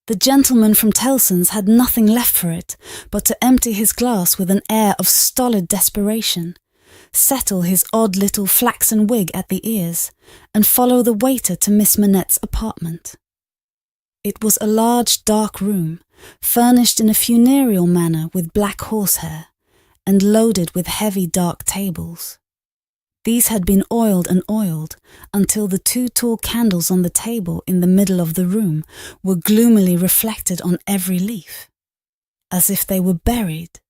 The gentleman from Tellson's had nothing left for it but to empty his glass with an air of stolid desperation, settle his odd little flaxen wig at the ears, and follow the waiter to Miss Manette's apartment. It was a large dark room, furnished in a funereal manner with black horsehair, and loaded with heavy dark tables. These had been oiled and oiled until the two tall candles on the table in the middle of the room were gloomily reflected on every leaf, as if they were buried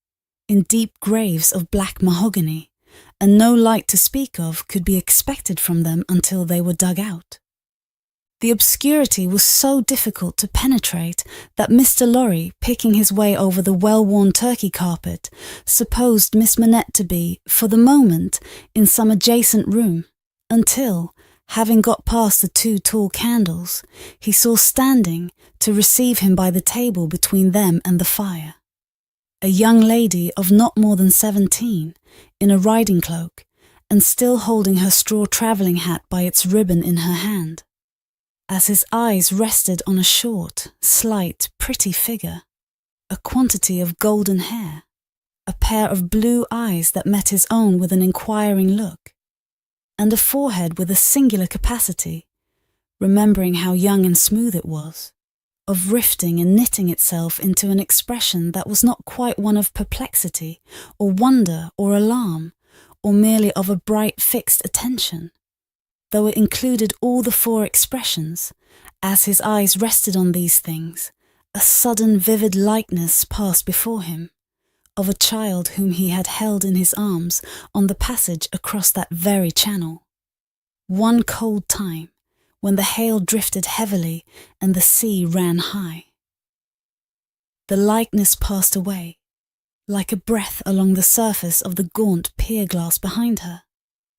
in deep graves of black mahogany, and no light to speak of could be expected from them until they were dug out. The obscurity was so difficult to penetrate that Mr. Lorry, picking his way over the well-worn Turkey carpet, supposed Miss Manette to be, for the moment, in some adjacent room, until, having got past the two tall candles, he saw standing, to receive him by the table between them and the fire, a young lady of not more than 17, in a riding cloak, and still holding her straw travelling hat by its ribbon in her hand. As his eyes rested on a short, slight, pretty figure, a quantity of golden hair, a pair of blue eyes that met his own with an inquiring look, and a forehead with a singular capacity, remembering how young and smooth it was, of rifting and knitting itself into an expression that was not quite one of perplexity, or wonder, or alarm, or merely of a bright fixed attention, though it included all the four expressions. As his eyes rested on these things, a sudden vivid likeness passed before him, of a child whom he had held in his arms on the passage across that very channel. One cold time, when the hail drifted heavily and the sea ran high. The likeness passed away, like a breath along the surface of the gaunt pier-glass behind her,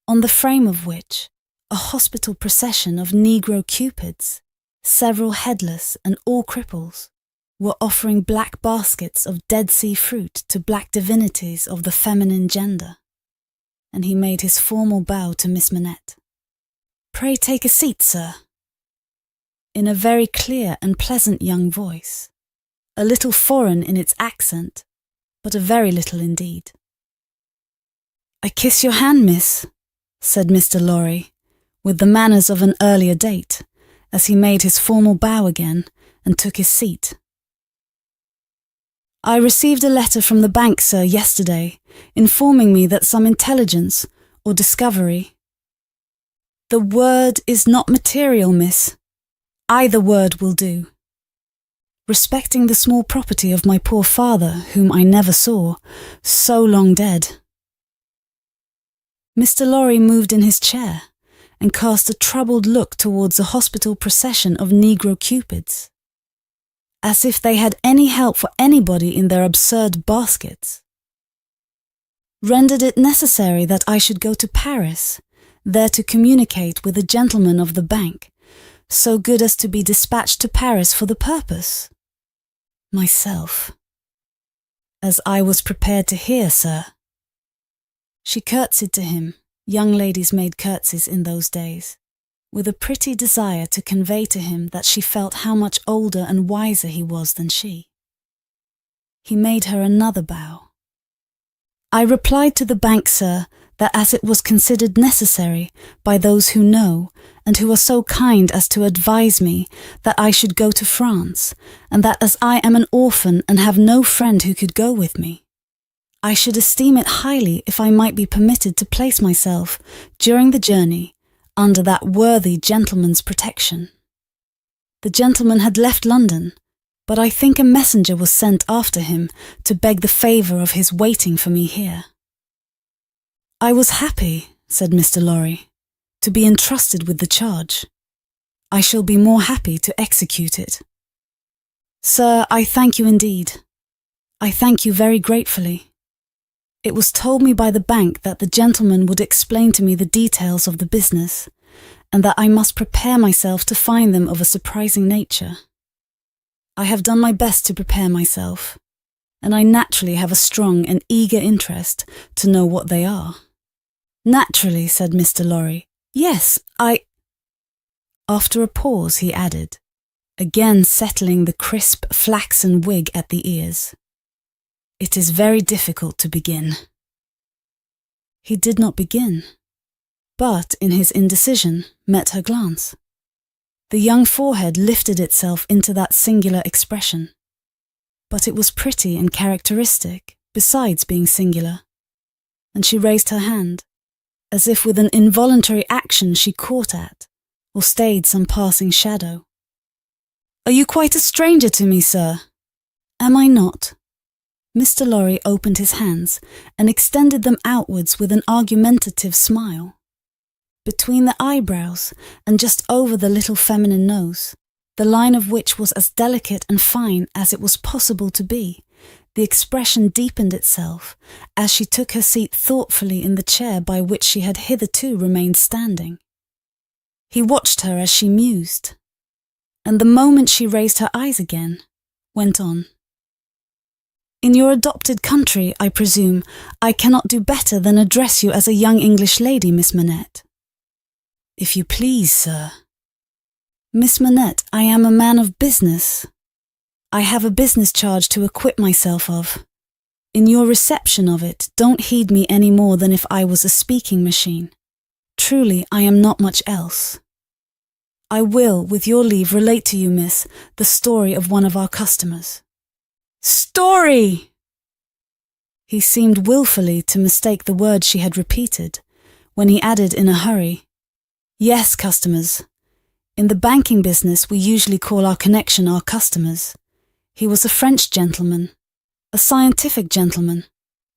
on the frame of which a hospital procession of Negro cupids, several headless and all cripples, were offering black baskets of Dead Sea fruit to black divinities of the feminine gender, and he made his formal bow to Miss Manette. "Pray take a seat, sir," in a very clear and pleasant young voice, a little foreign in its accent, but a very little indeed. "I kiss your hand, miss," said Mr. Lorry, with the manners of an earlier date, as he made his formal bow again and took his seat. "I received a letter from the bank, sir, yesterday, informing me that some intelligence, or discovery—" "The word is not material, miss. Either word will do." "Respecting the small property of my poor father, whom I never saw, so long dead." Mr. Lorry moved in his chair, and cast a troubled look towards the hospital procession of Negro cupids, as if they had any help for anybody in their absurd baskets. "Rendered it necessary that I should go to Paris, there to communicate with a gentleman of the bank, so good as to be dispatched to Paris for the purpose." "Myself." "As I was prepared to hear, sir." She curtsied to him. Young ladies made curtsies in those days, with a pretty desire to convey to him that she felt how much older and wiser he was than she. He made her another bow. "I replied to the bank, sir, that as it was considered necessary by those who know and who are so kind as to advise me that I should go to France, and that as I am an orphan and have no friend who could go with me, I should esteem it highly if I might be permitted to place myself, during the journey, under that worthy gentleman's protection." The gentleman had left London, but I think a messenger was sent after him to beg the favour of his waiting for me here. "I was happy," said Mr. Lorry, "to be entrusted with the charge. I shall be more happy to execute it. Sir, I thank you indeed. I thank you very gratefully. It was told me by the bank that the gentleman would explain to me the details of the business, and that I must prepare myself to find them of a surprising nature. I have done my best to prepare myself, and I naturally have a strong and eager interest to know what they are." "Naturally," said Mr. Lorry. "Yes, After a pause he added, again settling the crisp flaxen wig at the ears, "It is very difficult to begin." He did not begin, but in his indecision met her glance. The young forehead lifted itself into that singular expression, but it was pretty and characteristic, besides being singular, and she raised her hand, as if with an involuntary action she caught at, or stayed some passing shadow. "Are you quite a stranger to me, sir?" "Am I not?" Mr. Lorry opened his hands and extended them outwards with an argumentative smile. Between the eyebrows and just over the little feminine nose, the line of which was as delicate and fine as it was possible to be, the expression deepened itself as she took her seat thoughtfully in the chair by which she had hitherto remained standing. He watched her as she mused, and the moment she raised her eyes again, went on. "In your adopted country, I presume, I cannot do better than address you as a young English lady, Miss Manette." "If you please, sir." "Miss Manette, I am a man of business. I have a business charge to acquit myself of. In your reception of it, don't heed me any more than if I was a speaking machine. Truly, I am not much else." I will, with your leave, relate to you, miss, the story of one of our customers." "Story!" He seemed wilfully to mistake the word she had repeated, when he added in a hurry, "Yes, customers. In the banking business we usually call our connection our customers. He was a French gentleman, a scientific gentleman,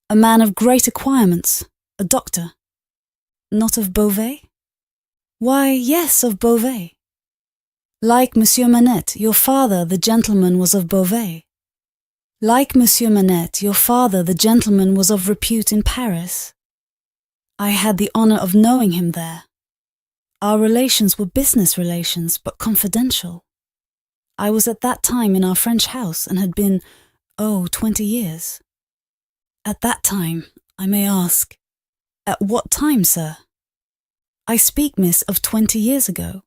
a man of great acquirements, a doctor." "Not of Beauvais?" "Why, yes, of Beauvais. Like Monsieur Manette, your father, the gentleman, was of Beauvais. Like Monsieur Manette, your father, the gentleman, was of repute in Paris. I had the honour of knowing him there. Our relations were business relations, but confidential. I was at that time in our French house and had been, 20 years. At that time, I may ask, at what time, sir?" "I speak, miss, of 20 years ago.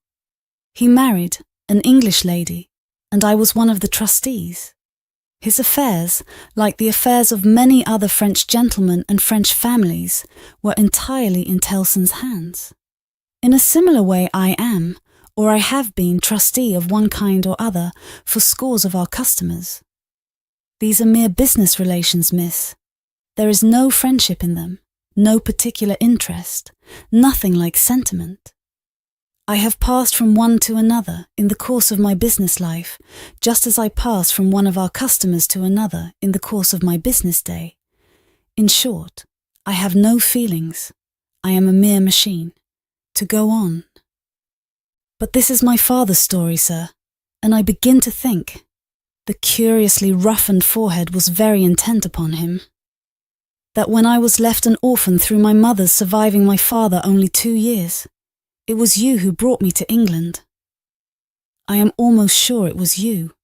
He married an English lady, and I was one of the trustees. His affairs, like the affairs of many other French gentlemen and French families, were entirely in Tellson's hands. In a similar way I am, or I have been, trustee of one kind or other for scores of our customers. These are mere business relations, miss. There is no friendship in them, no particular interest, nothing like sentiment. I have passed from one to another in the course of my business life, just as I pass from one of our customers to another in the course of my business day. In short, I have no feelings. I am a mere machine. To go on. But this is my father's story, sir, and I begin to think." The curiously roughened forehead was very intent upon him. "That when I was left an orphan through my mother's surviving my father only 2 years, it was you who brought me to England. I am almost sure it was you."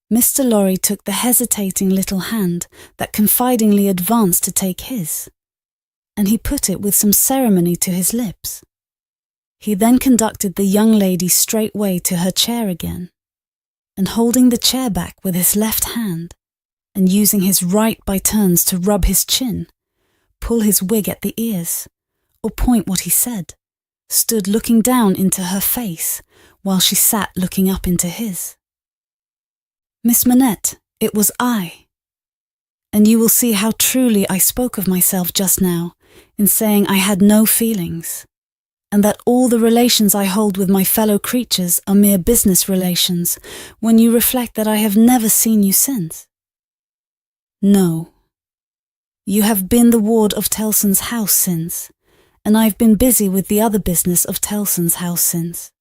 Mr. Lorry took the hesitating little hand that confidingly advanced to take his, and he put it with some ceremony to his lips. He then conducted the young lady straightway to her chair again, and holding the chair back with his left hand, and using his right by turns to rub his chin, pull his wig at the ears, or point what he said, stood looking down into her face while she sat looking up into his. "Miss Manette, it was I. And you will see how truly I spoke of myself just now in saying I had no feelings, and that all the relations I hold with my fellow creatures are mere business relations when you reflect that I have never seen you since. No. You have been the ward of Tellson's house since, and I've been busy with the other business of Tellson's house since.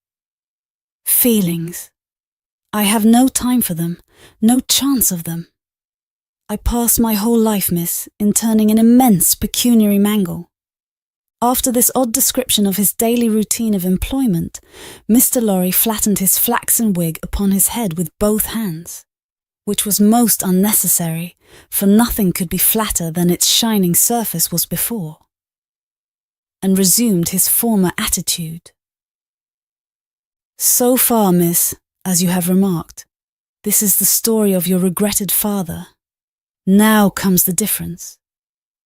Feelings. I have no time for them, no chance of them. I pass my whole life, miss, in turning an immense pecuniary mangle." After this odd description of his daily routine of employment, Mr. Lorry flattened his flaxen wig upon his head with both hands, which was most unnecessary, for nothing could be flatter than its shining surface was before, and resumed his former attitude. "So far, miss, as you have remarked, this is the story of your regretted father. Now comes the difference.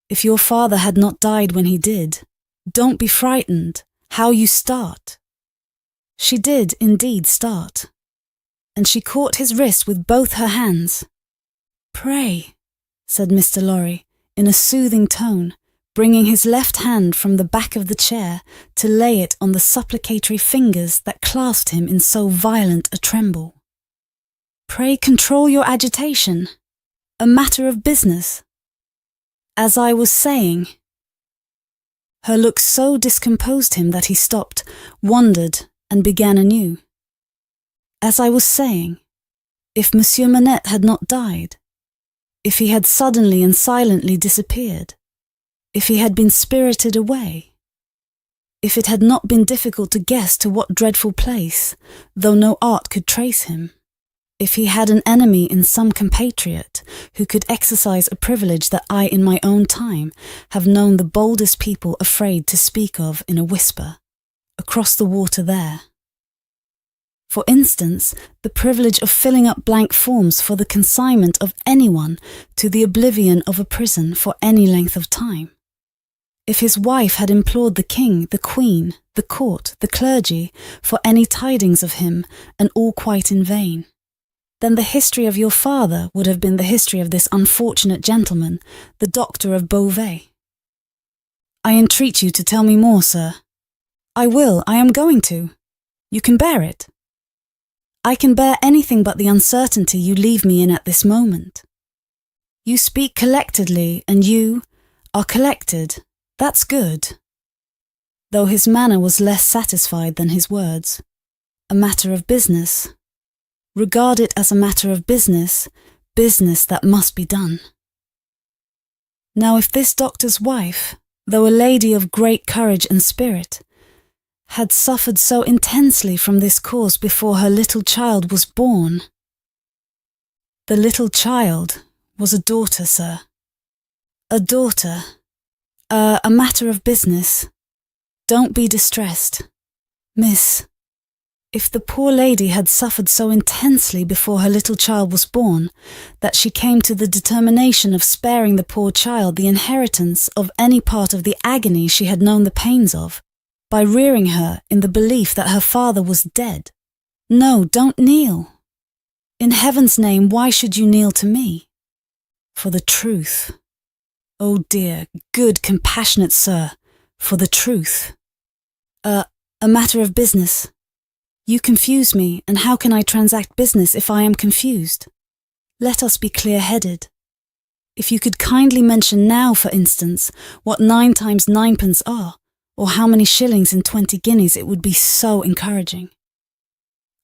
If your father had not died when he did, don't be frightened, how you start." She did indeed start, and she caught his wrist with both her hands. "Pray," said Mr. Lorry, in a soothing tone, bringing his left hand from the back of the chair to lay it on the supplicatory fingers that clasped him in so violent a tremble. "Pray control your agitation. A matter of business. As I was saying..." Her look so discomposed him that he stopped, wondered, and began anew. "As I was saying, if Monsieur Manette had not died, if he had suddenly and silently disappeared, if he had been spirited away, if it had not been difficult to guess to what dreadful place, though no art could trace him, if he had an enemy in some compatriot who could exercise a privilege that I in my own time have known the boldest people afraid to speak of in a whisper, across the water there. For instance, the privilege of filling up blank forms for the consignment of anyone to the oblivion of a prison for any length of time. If his wife had implored the king, the queen, the court, the clergy, for any tidings of him, and all quite in vain, then the history of your father would have been the history of this unfortunate gentleman, the doctor of Beauvais. I entreat you to tell me more, sir. I will, I am going to. You can bear it. I can bear anything but the uncertainty you leave me in at this moment. You speak collectedly, and you are collected. That's good. Though his manner was less satisfied than his words. A matter of business. Regard it as a matter of business, business that must be done. Now if this doctor's wife, though a lady of great courage and spirit, had suffered so intensely from this cause before her little child was born. The little child was a daughter, sir. A daughter. A matter of business. Don't be distressed. Miss, if the poor lady had suffered so intensely before her little child was born, that she came to the determination of sparing the poor child the inheritance of any part of the agony she had known the pains of, by rearing her in the belief that her father was dead. No, don't kneel. In heaven's name, why should you kneel to me? For the truth. Oh dear, good, compassionate sir, for the truth. A matter of business. You confuse me, and how can I transact business if I am confused? Let us be clear-headed. If you could kindly mention now, for instance, what 9 times 9 are, or how many shillings in 20 guineas, it would be so encouraging.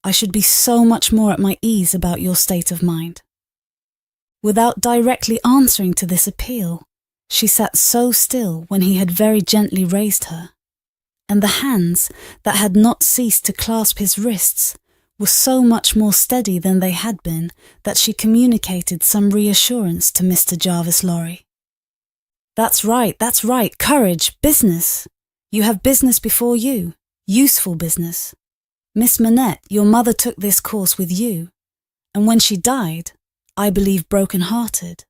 I should be so much more at my ease about your state of mind. Without directly answering to this appeal, she sat so still when he had very gently raised her, and the hands that had not ceased to clasp his wrists were so much more steady than they had been that she communicated some reassurance to Mr. Jarvis Lorry. That's right, courage, business. You have business before you, useful business. Miss Manette, your mother took this course with you, and when she died, I believe broken-hearted,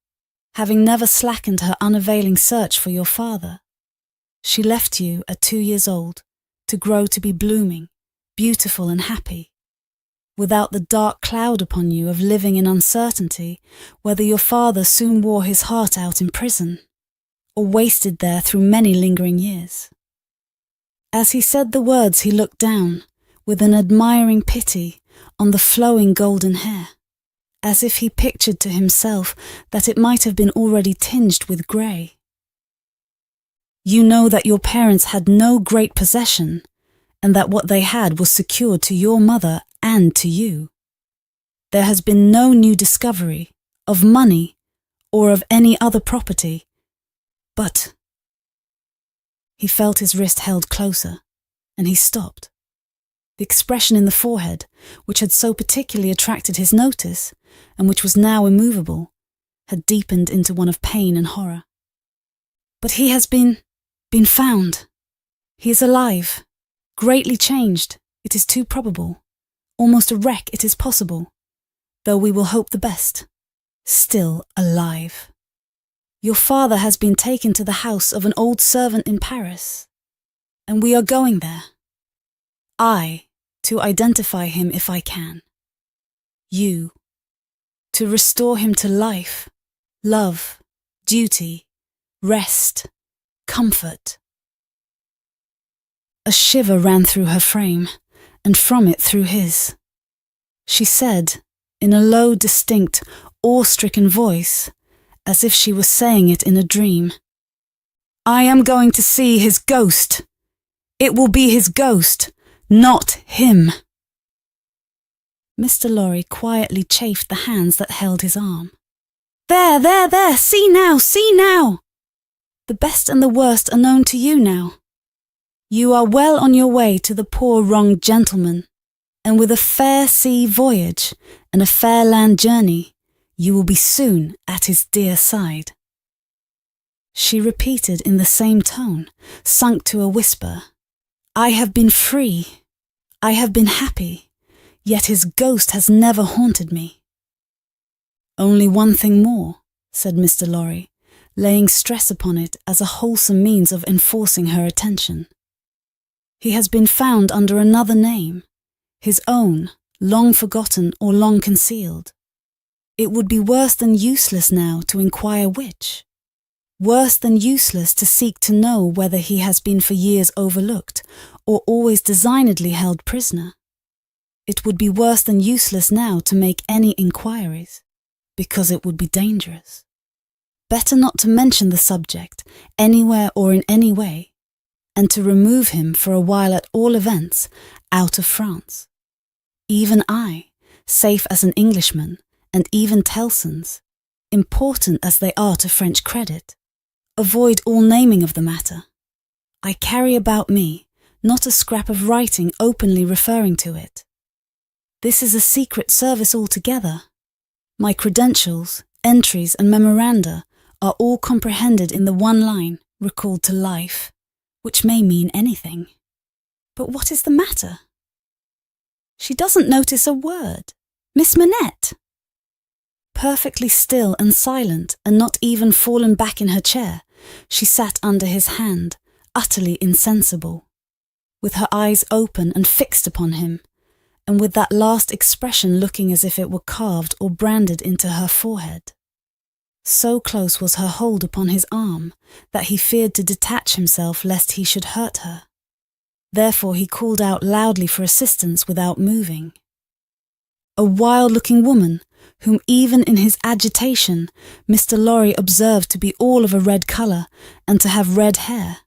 having never slackened her unavailing search for your father. She left you at 2 years old to grow to be blooming, beautiful and happy, without the dark cloud upon you of living in uncertainty whether your father soon wore his heart out in prison, or wasted there through many lingering years. As he said the words, he looked down, with an admiring pity, on the flowing golden hair, as if he pictured to himself that it might have been already tinged with grey. You know that your parents had no great possession, and that what they had was secured to your mother and to you. There has been no new discovery of money or of any other property, but... He felt his wrist held closer, and he stopped. The expression in the forehead, which had so particularly attracted his notice, and which was now immovable, had deepened into one of pain and horror. But he has been found. He is alive, greatly changed, it is too probable. Almost a wreck, it is possible, though we will hope the best. Still alive. Your father has been taken to the house of an old servant in Paris, and we are going there. I, to identify him if I can. You, to restore him to life, love, duty, rest, comfort. A shiver ran through her frame, and from it through his. She said, in a low, distinct, awe-stricken voice, as if she was saying it in a dream, I am going to see his ghost. It will be his ghost, not him. Mr. Lorry quietly chafed the hands that held his arm. There, see now. The best and the worst are known to you now. You are well on your way to the poor wronged gentleman, and with a fair sea voyage and a fair land journey, you will be soon at his dear side. She repeated in the same tone, sunk to a whisper, I have been free, I have been happy, yet his ghost has never haunted me. Only one thing more, said Mr. Lorry, laying stress upon it as a wholesome means of enforcing her attention. He has been found under another name, his own, long forgotten or long concealed. It would be worse than useless now to inquire which. Worse than useless to seek to know whether he has been for years overlooked or always designedly held prisoner. It would be worse than useless now to make any inquiries, because it would be dangerous. Better not to mention the subject, anywhere or in any way, and to remove him for a while at all events, out of France. Even I, safe as an Englishman, and even Tellson's, important as they are to French credit, avoid all naming of the matter. I carry about me not a scrap of writing openly referring to it. This is a secret service altogether. My credentials, entries and memoranda are all comprehended in the one line, recalled to life, which may mean anything. But what is the matter? She doesn't notice a word. Miss Manette. Perfectly still and silent, and not even fallen back in her chair, she sat under his hand, utterly insensible, with her eyes open and fixed upon him, and with that last expression looking as if it were carved or branded into her forehead. So close was her hold upon his arm that he feared to detach himself lest he should hurt her. Therefore he called out loudly for assistance without moving. A wild-looking woman, whom even in his agitation Mr. Lorry observed to be all of a red colour and to have red hair,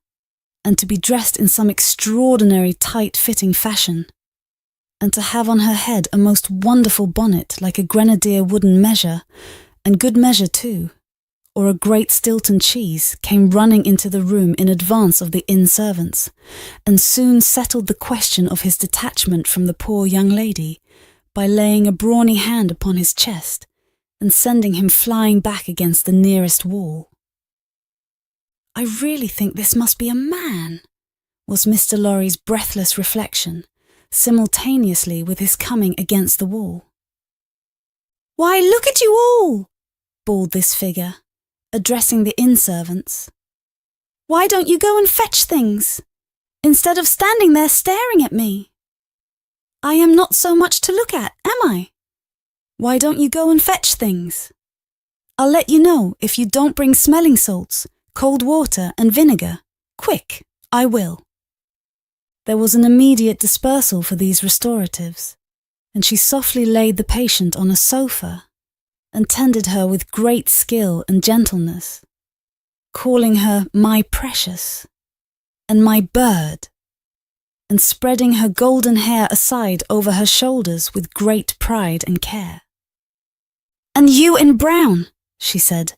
and to be dressed in some extraordinary tight-fitting fashion, and to have on her head a most wonderful bonnet like a grenadier wooden measure, and good measure too, or a great Stilton cheese, came running into the room in advance of the inn servants, and soon settled the question of his detachment from the poor young lady, by laying a brawny hand upon his chest and sending him flying back against the nearest wall. I really think this must be a man, was Mr. Lorry's breathless reflection, simultaneously with his coming against the wall. Why, look at you all, bawled this figure, addressing the inn servants. Why don't you go and fetch things, instead of standing there staring at me? I am not so much to look at, am I? Why don't you go and fetch things? I'll let you know if you don't bring smelling salts, cold water and vinegar. Quick, I will. There was an immediate dispersal for these restoratives, and she softly laid the patient on a sofa and tended her with great skill and gentleness, calling her my precious and my bird, and spreading her golden hair aside over her shoulders with great pride and care. And you in brown, she said,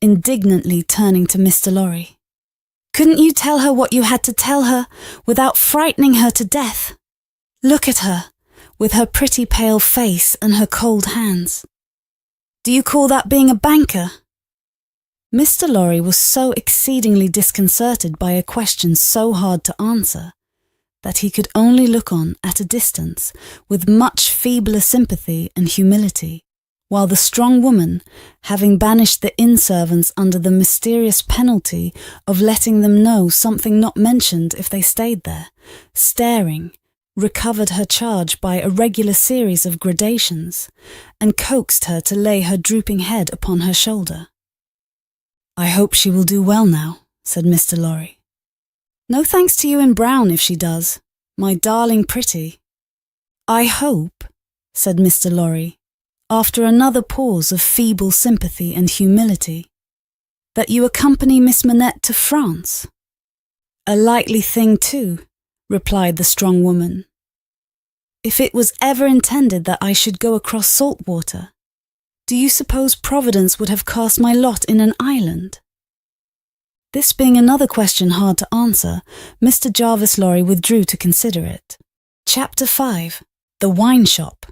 indignantly turning to Mr. Lorry. Couldn't you tell her what you had to tell her without frightening her to death? Look at her, with her pretty pale face and her cold hands. Do you call that being a banker? Mr. Lorry was so exceedingly disconcerted by a question so hard to answer that he could only look on at a distance with much feebler sympathy and humility, while the strong woman, having banished the inn servants under the mysterious penalty of letting them know something not mentioned if they stayed there, staring, recovered her charge by a regular series of gradations, and coaxed her to lay her drooping head upon her shoulder. I hope she will do well now, said Mr. Lorry. No thanks to you in brown if she does, my darling pretty. I hope, said Mr. Lorry, after another pause of feeble sympathy and humility, that you accompany Miss Manette to France. A likely thing too, replied the strong woman. If it was ever intended that I should go across salt water, do you suppose Providence would have cast my lot in an island? This being another question hard to answer, Mr. Jarvis Lorry withdrew to consider it. Chapter 5. The Wine Shop.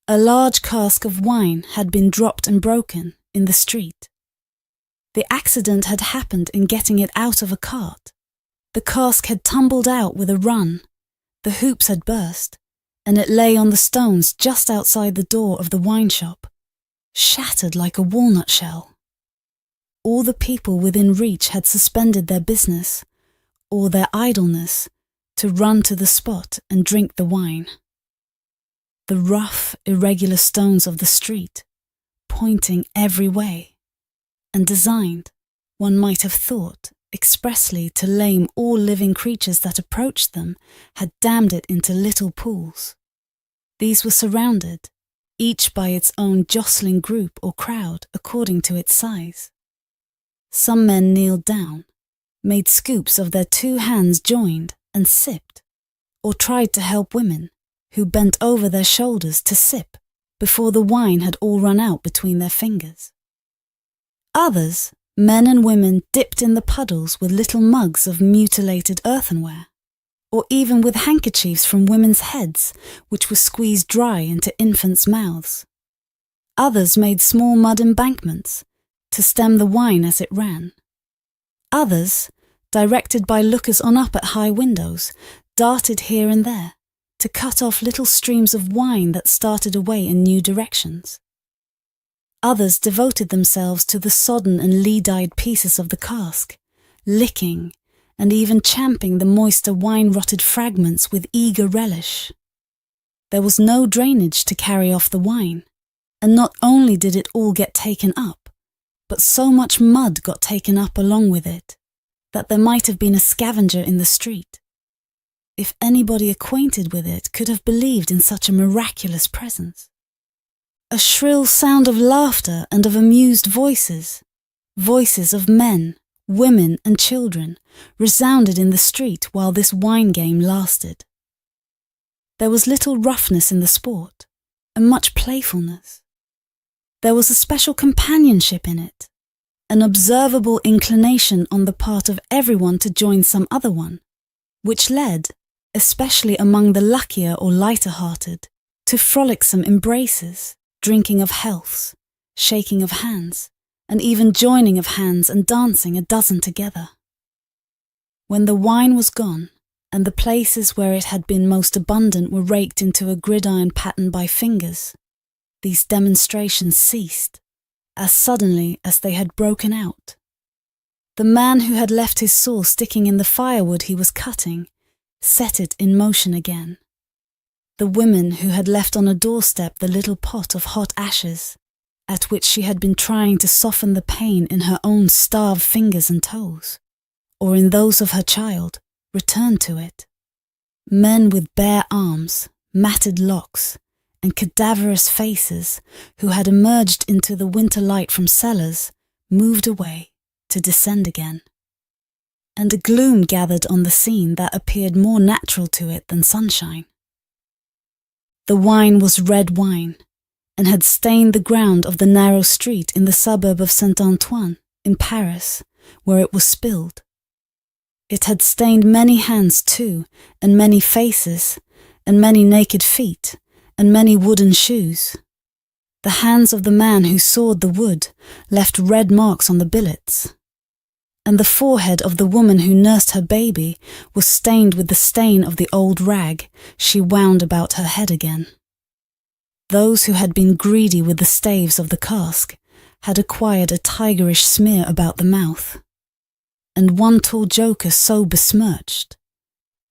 A large cask of wine had been dropped and broken in the street. The accident had happened in getting it out of a cart. The cask had tumbled out with a run, the hoops had burst, and it lay on the stones just outside the door of the wine shop, shattered like a walnut shell. all the people within reach had suspended their business, or their idleness, to run to the spot and drink the wine. The rough, irregular stones of the street, pointing every way, and designed, one might have thought, expressly to lame all living creatures that approached them, had dammed it into little pools. These were surrounded, each by its own jostling group or crowd according to its size. Some men kneeled down, made scoops of their 2 hands joined and sipped, or tried to help women, who bent over their shoulders to sip before the wine had all run out between their fingers. Others, men and women, dipped in the puddles with little mugs of mutilated earthenware, or even with handkerchiefs from women's heads which were squeezed dry into infants' mouths. Others made small mud embankments to stem the wine as it ran. Others, directed by lookers on up at high windows, darted here and there to cut off little streams of wine that started away in new directions. Others devoted themselves to the sodden and lee-dyed pieces of the cask, licking and even champing the moister wine-rotted fragments with eager relish. There was no drainage to carry off the wine, and not only did it all get taken up, but so much mud got taken up along with it, that there might have been a scavenger in the street. If anybody acquainted with it could have believed in such a miraculous presence. A shrill sound of laughter and of amused voices, voices of men, women and children, resounded in the street while this wine game lasted. There was little roughness in the sport, and much playfulness. There was a special companionship in it, an observable inclination on the part of everyone to join some other one, which led, especially among the luckier or lighter-hearted, to frolicsome embraces, drinking of healths, shaking of hands, and even joining of hands and dancing a dozen together. When the wine was gone, and the places where it had been most abundant were raked into a gridiron pattern by fingers, these demonstrations ceased, as suddenly as they had broken out. The man who had left his saw sticking in the firewood he was cutting set it in motion again. The woman who had left on a doorstep the little pot of hot ashes, at which she had been trying to soften the pain in her own starved fingers and toes, or in those of her child, returned to it. Men with bare arms, matted locks, and cadaverous faces, who had emerged into the winter light from cellars, moved away to descend again. And a gloom gathered on the scene that appeared more natural to it than sunshine. The wine was red wine, and had stained the ground of the narrow street in the suburb of Saint-Antoine, in Paris, where it was spilled. It had stained many hands too, and many faces, and many naked feet, and many wooden shoes. The hands of the man who sawed the wood left red marks on the billets, and the forehead of the woman who nursed her baby was stained with the stain of the old rag she wound about her head again. Those who had been greedy with the staves of the cask had acquired a tigerish smear about the mouth, and one tall joker so besmirched,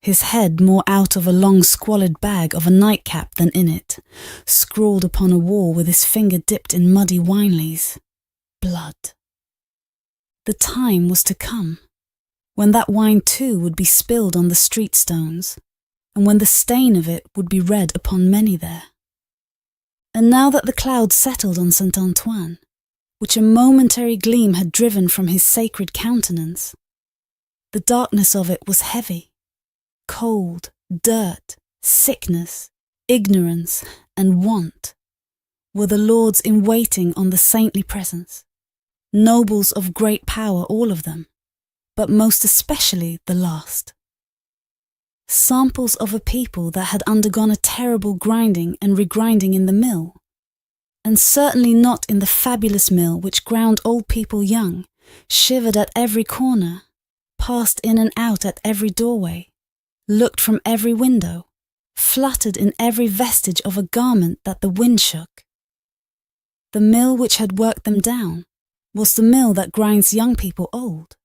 his head more out of a long squalid bag of a nightcap than in it, scrawled upon a wall with his finger dipped in muddy wine-lees, blood. The time was to come, when that wine too would be spilled on the street stones, and when the stain of it would be read upon many there. And now that the cloud settled on Saint-Antoine, which a momentary gleam had driven from his sacred countenance, the darkness of it was heavy. Cold, dirt, sickness, ignorance, and want were the lords in waiting on the saintly presence, nobles of great power all of them, but most especially the last. Samples of a people that had undergone a terrible grinding and regrinding in the mill, and certainly not in the fabulous mill which ground old people young, shivered at every corner, passed in and out at every doorway, looked from every window, fluttered in every vestige of a garment that the wind shook. The mill which had worked them down, was the mill that grinds young people old.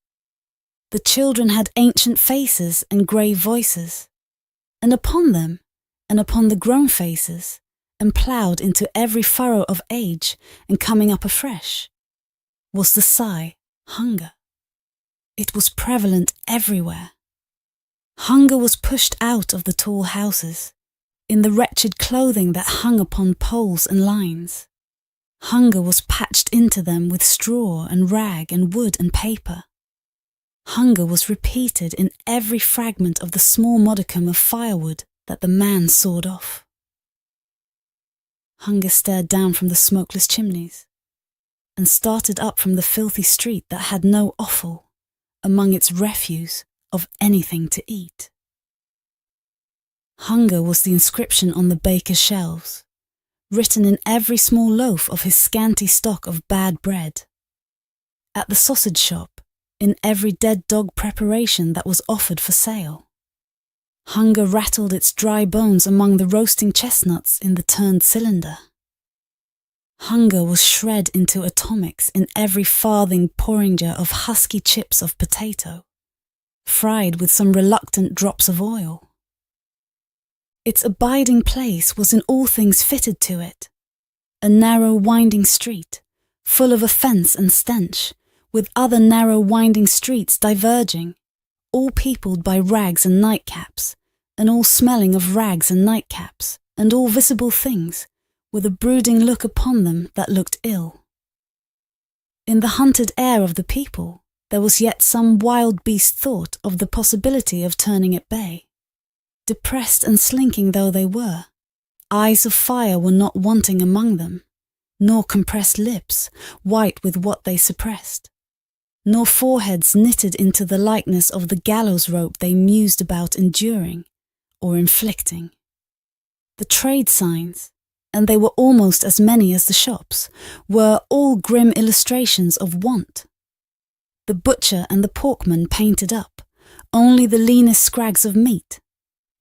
The children had ancient faces and grave voices, and upon them, and upon the grown faces, and ploughed into every furrow of age and coming up afresh, was the sigh, hunger. It was prevalent everywhere. Hunger was pushed out of the tall houses, in the wretched clothing that hung upon poles and lines. Hunger was patched into them with straw and rag and wood and paper. Hunger was repeated in every fragment of the small modicum of firewood that the man sawed off. Hunger stared down from the smokeless chimneys, and started up from the filthy street that had no offal, among its refuse, of anything to eat. Hunger was the inscription on the baker's shelves, written in every small loaf of his scanty stock of bad bread. At the sausage shop, in every dead dog preparation that was offered for sale. Hunger rattled its dry bones among the roasting chestnuts in the turned cylinder. Hunger was shred into atomics in every farthing porringer of husky chips of potato, fried with some reluctant drops of oil. Its abiding place was in all things fitted to it, a narrow winding street, full of offence and stench, with other narrow winding streets diverging, all peopled by rags and nightcaps, and all smelling of rags and nightcaps, and all visible things, with a brooding look upon them that looked ill. In the hunted air of the people, there was yet some wild beast thought of the possibility of turning at bay. Depressed and slinking though they were, eyes of fire were not wanting among them, nor compressed lips, white with what they suppressed, nor foreheads knitted into the likeness of the gallows rope they mused about enduring or inflicting. The trade signs, and they were almost as many as the shops, were all grim illustrations of want. The butcher and the porkman painted up, only the leanest scrags of meat,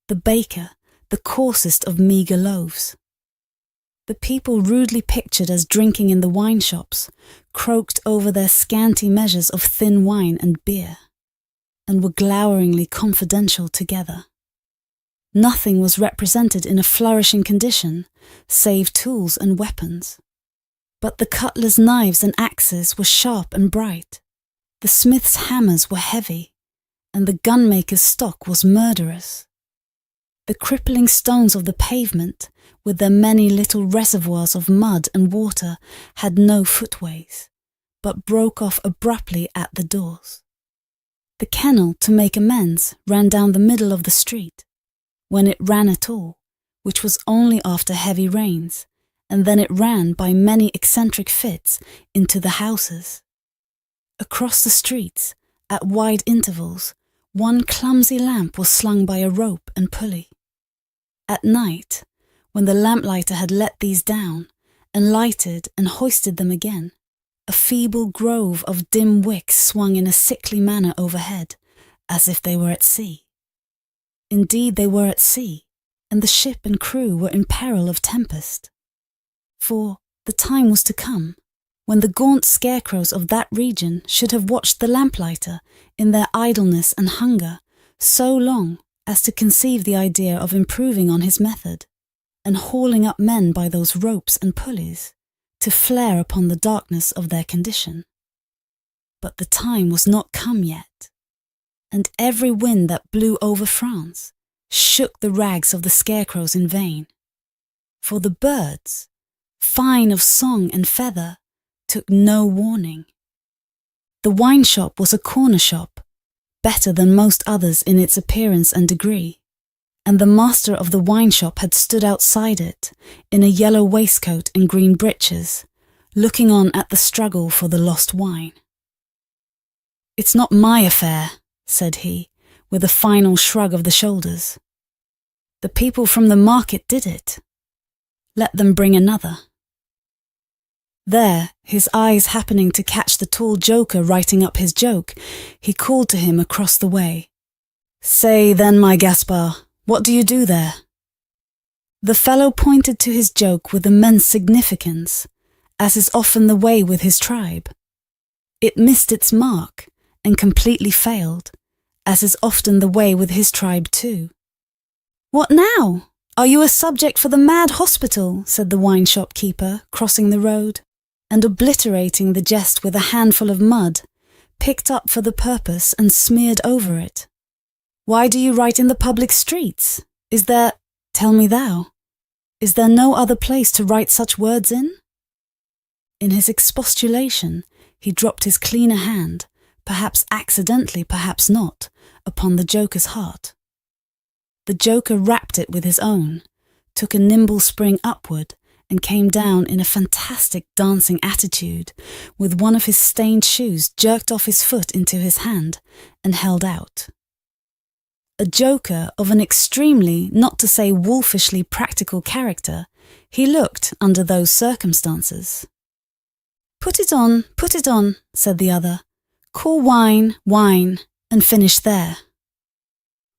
the baker, the coarsest of meagre loaves. The people rudely pictured as drinking in the wine shops, croaked over their scanty measures of thin wine and beer, and were gloweringly confidential together. Nothing was represented in a flourishing condition, save tools and weapons. But the cutler's knives and axes were sharp and bright, the smith's hammers were heavy, and the gunmaker's stock was murderous. The crippling stones of the pavement, with their many little reservoirs of mud and water, had no footways, but broke off abruptly at the doors. The kennel, to make amends, ran down the middle of the street, when it ran at all, which was only after heavy rains, and then it ran by many eccentric fits into the houses. Across the streets, at wide intervals, one clumsy lamp was slung by a rope and pulley. At night, when the lamplighter had let these down, and lighted and hoisted them again, a feeble grove of dim wicks swung in a sickly manner overhead, as if they were at sea. Indeed they were at sea, and the ship and crew were in peril of tempest. For the time was to come, when the gaunt scarecrows of that region should have watched the lamplighter, in their idleness and hunger, so long as to conceive the idea of improving on his method, and hauling up men by those ropes and pulleys, to flare upon the darkness of their condition. But the time was not come yet, and every wind that blew over France shook the rags of the scarecrows in vain. For the birds, fine of song and feather, took no warning. The wine shop was a corner shop, better than most others in its appearance and degree, and the master of the wine shop had stood outside it, in a yellow waistcoat and green breeches, looking on at the struggle for the lost wine. "It's not my affair," said he, with a final shrug of the shoulders. "The people from the market did it. Let them bring another." There, his eyes happening to catch the tall joker writing up his joke, he called to him across the way, "Say then, my Gaspar, what do you do there?" The fellow pointed to his joke with immense significance, as is often the way with his tribe. It missed its mark and completely failed, as is often the way with his tribe too. "What now? Are you a subject for the mad hospital?" said the wine shop keeper, crossing the road, and obliterating the jest with a handful of mud, picked up for the purpose and smeared over it. "Why do you write in the public streets? Is there, tell me thou, is there no other place to write such words in?" In his expostulation, he dropped his cleaner hand, perhaps accidentally, perhaps not, upon the joker's heart. The joker rapped it with his own, took a nimble spring upward, and came down in a fantastic dancing attitude, with one of his stained shoes jerked off his foot into his hand and held out. A joker of an extremely, not to say wolfishly practical character, he looked under those circumstances. Put it on," said the other. "Call wine, wine, and finish there."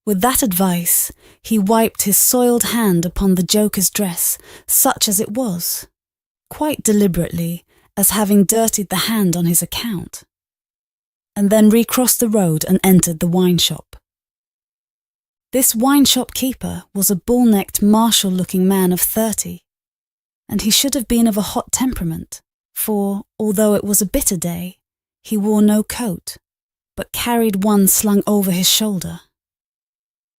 With that advice, he wiped his soiled hand upon the joker's dress, such as it was, quite deliberately, as having dirtied the hand on his account, and then recrossed the road and entered the wine shop. This wine shop keeper was a bull-necked, martial-looking man of 30, and he should have been of a hot temperament, for, although it was a bitter day, he wore no coat, but carried one slung over his shoulder.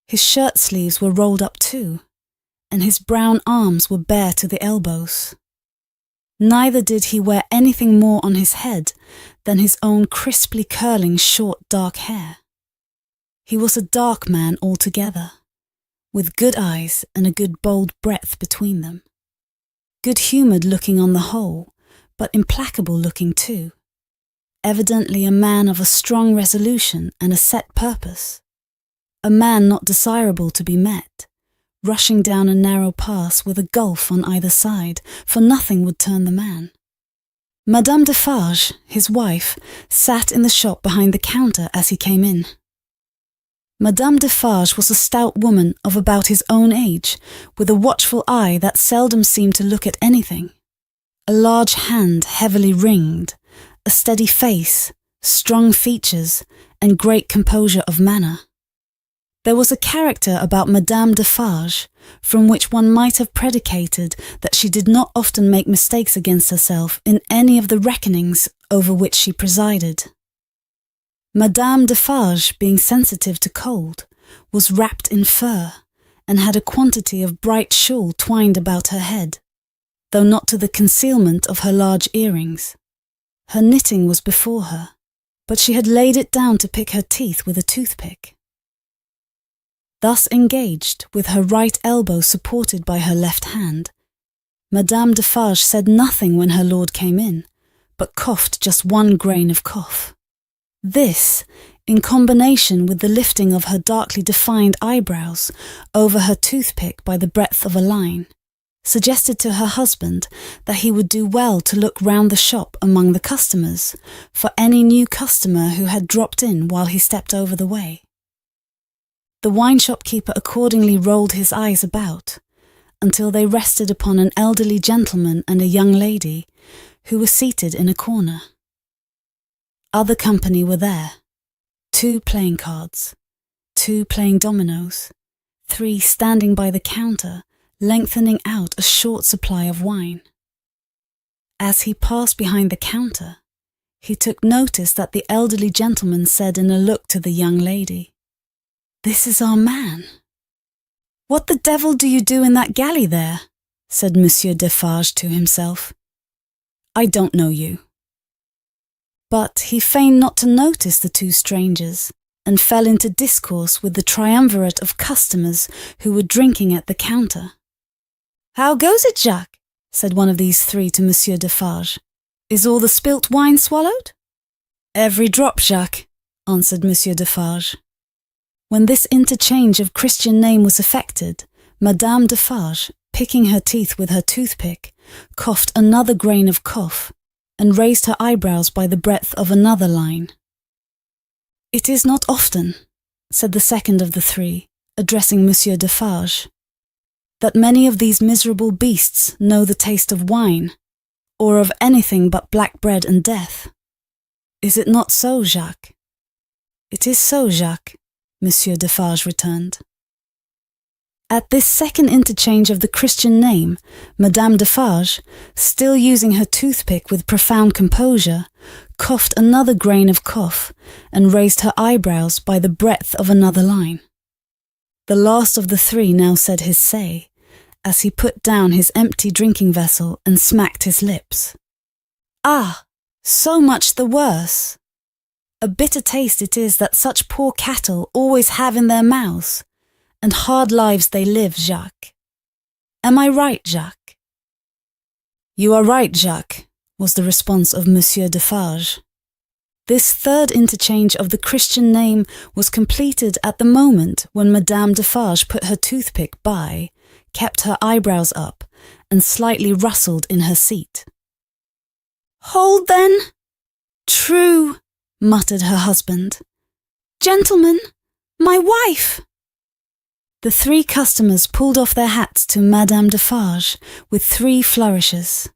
His shirt sleeves were rolled up too, and his brown arms were bare to the elbows. Neither did he wear anything more on his head than his own crisply curling short dark hair. He was a dark man altogether, with good eyes and a good bold breadth between them. Good-humoured looking on the whole, but implacable looking too. Evidently a man of a strong resolution and a set purpose. A man not desirable to be met, rushing down a narrow pass with a gulf on either side, for nothing would turn the man. Madame Defarge, his wife, sat in the shop behind the counter as he came in. Madame Defarge was a stout woman of about his own age, with a watchful eye that seldom seemed to look at anything, a large hand heavily ringed, a steady face, strong features, and great composure of manner. There was a character about Madame Defarge from which one might have predicated that she did not often make mistakes against herself in any of the reckonings over which she presided. Madame Defarge, being sensitive to cold, was wrapped in fur, and had a quantity of bright shawl twined about her head, though not to the concealment of her large earrings. Her knitting was before her, but she had laid it down to pick her teeth with a toothpick. Thus engaged, with her right elbow supported by her left hand, Madame Defarge said nothing when her lord came in, but coughed just one grain of cough. This, in combination with the lifting of her darkly defined eyebrows over her toothpick by the breadth of a line, suggested to her husband that he would do well to look round the shop among the customers for any new customer who had dropped in while he stepped over the way. The wine shop keeper accordingly rolled his eyes about, until they rested upon an elderly gentleman and a young lady, who were seated in a corner. Other company were there, 2 playing cards, 2 playing dominoes, 3 standing by the counter, lengthening out a short supply of wine. As he passed behind the counter, he took notice that the elderly gentleman said in a look to the young lady, "This is our man." "What the devil do you do in that galley there?" said Monsieur Defarge to himself. "I don't know you." But he feigned not to notice the 2 strangers, and fell into discourse with the triumvirate of customers who were drinking at the counter. "How goes it, Jacques?" said one of these 3 to Monsieur Defarge. "Is all the spilt wine swallowed?" "Every drop, Jacques," answered Monsieur Defarge. When this interchange of Christian name was effected, Madame Defarge, picking her teeth with her toothpick, coughed another grain of cough, and raised her eyebrows by the breadth of another line. "It is not often," said the second of the 3, addressing Monsieur Defarge, "that many of these miserable beasts know the taste of wine, or of anything but black bread and death. Is it not so, Jacques? It is so, Jacques, Monsieur Defarge returned. At this second interchange of the Christian name, Madame Defarge, still using her toothpick with profound composure, coughed another grain of cough and raised her eyebrows by the breadth of another line. The last of the three now said his say, as he put down his empty drinking vessel and smacked his lips. Ah, so much the worse! A bitter taste it is that such poor cattle always have in their mouths, and hard lives they live, Jacques. Am I right, Jacques? You are right, Jacques, was the response of Monsieur Defarge. This third interchange of the Christian name was completed at the moment when Madame Defarge put her toothpick by, kept her eyebrows up, and slightly rustled in her seat. Hold then! True, muttered her husband. Gentlemen, my wife! The three customers pulled off their hats to Madame Defarge with three flourishes.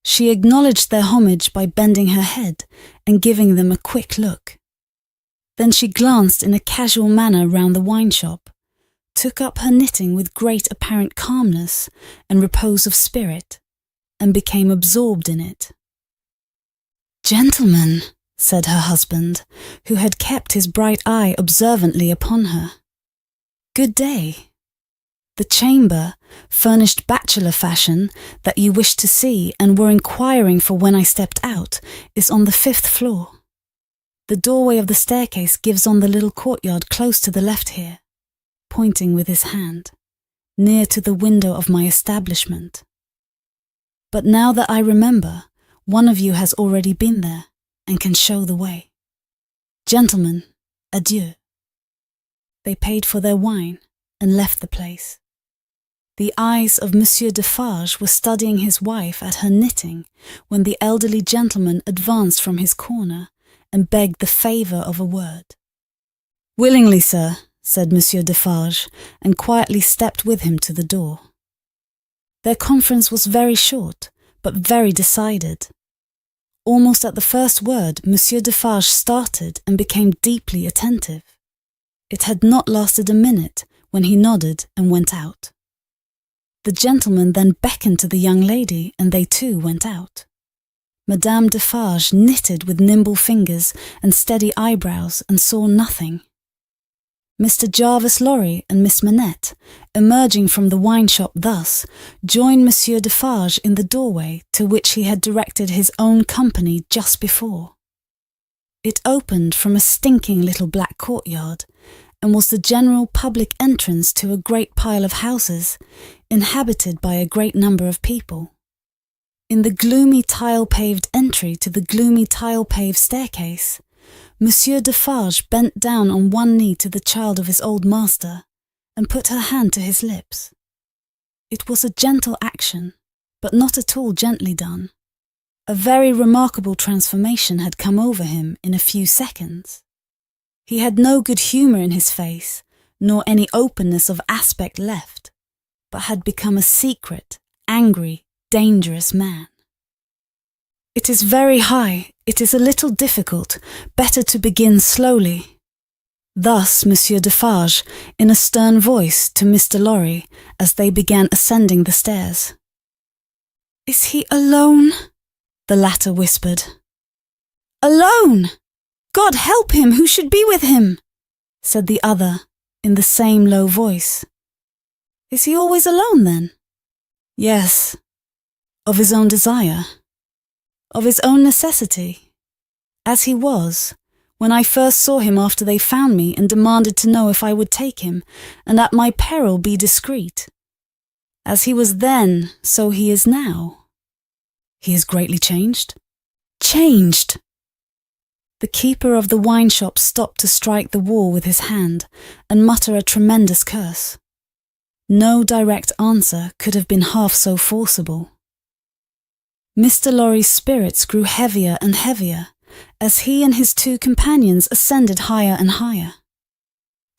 She acknowledged their homage by bending her head and giving them a quick look. Then she glanced in a casual manner round the wine shop, took up her knitting with great apparent calmness and repose of spirit, and became absorbed in it. Gentlemen, said her husband, who had kept his bright eye observantly upon her. Good day. The chamber, furnished bachelor fashion, that you wished to see and were inquiring for when I stepped out, is on the 5th floor. The doorway of the staircase gives on the little courtyard close to the left here, pointing with his hand, near to the window of my establishment. But now that I remember, one of you has already been there and can show the way. Gentlemen, adieu. They paid for their wine and left the place. The eyes of Monsieur Defarge were studying his wife at her knitting when the elderly gentleman advanced from his corner and begged the favour of a word. Willingly, sir, said Monsieur Defarge, and quietly stepped with him to the door. Their conference was very short, but very decided. Almost at the first word, Monsieur Defarge started and became deeply attentive. It had not lasted a minute when he nodded and went out. The gentleman then beckoned to the young lady, and they too went out. Madame Defarge knitted with nimble fingers and steady eyebrows and saw nothing. Mr. Jarvis Lorry and Miss Manette, emerging from the wine shop thus, joined Monsieur Defarge in the doorway to which he had directed his own company just before. It opened from a stinking little black courtyard, and was the general public entrance to a great pile of houses, inhabited by a great number of people. In the gloomy tile-paved entry to the gloomy tile-paved staircase, Monsieur Defarge bent down on one knee to the child of his old master, and put her hand to his lips. It was a gentle action, but not at all gently done. A very remarkable transformation had come over him in a few seconds. He had no good humour in his face, nor any openness of aspect left, but had become a secret, angry, dangerous man. It is very high, it is a little difficult, better to begin slowly. Thus Monsieur Defarge, in a stern voice to Mr. Lorry, as they began ascending the stairs. "Is he alone?" the latter whispered. "Alone! God help him who should be with him," said the other, in the same low voice. "Is he always alone, then?" "Yes." "Of his own desire?" "Of his own necessity. As he was, when I first saw him after they found me and demanded to know if I would take him, and at my peril be discreet. As he was then, so he is now." "He is greatly changed?" "Changed!" The keeper of the wine shop stopped to strike the wall with his hand and mutter a tremendous curse. No direct answer could have been half so forcible. Mr. Lorry's spirits grew heavier and heavier as he and his two companions ascended higher and higher.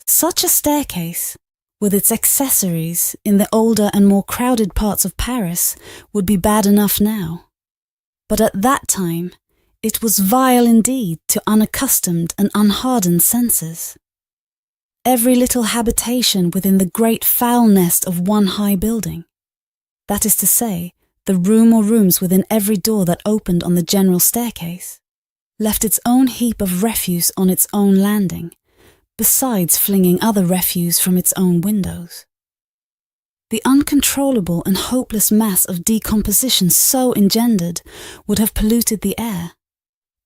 Such a staircase, with its accessories in the older and more crowded parts of Paris, would be bad enough now. But at that time, It was vile indeed to unaccustomed and unhardened senses. Every little habitation within the great foul nest of one high building, that is to say, the room or rooms within every door that opened on the general staircase, left its own heap of refuse on its own landing, besides flinging other refuse from its own windows. The uncontrollable and hopeless mass of decomposition so engendered would have polluted the air,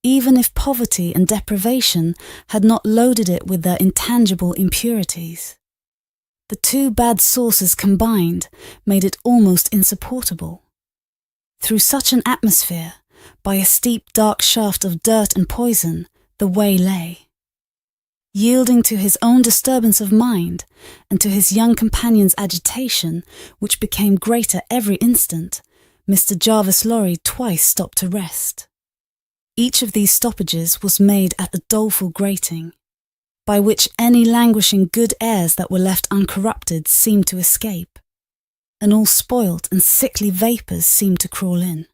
even if poverty and deprivation had not loaded it with their intangible impurities. The two bad sources combined made it almost insupportable. Through such an atmosphere, by a steep dark shaft of dirt and poison, the way lay. Yielding to his own disturbance of mind and to his young companion's agitation, which became greater every instant, Mr. Jarvis Lorry twice stopped to rest. Each of these stoppages was made at a doleful grating, by which any languishing good airs that were left uncorrupted seemed to escape, and all spoilt and sickly vapours seemed to crawl in.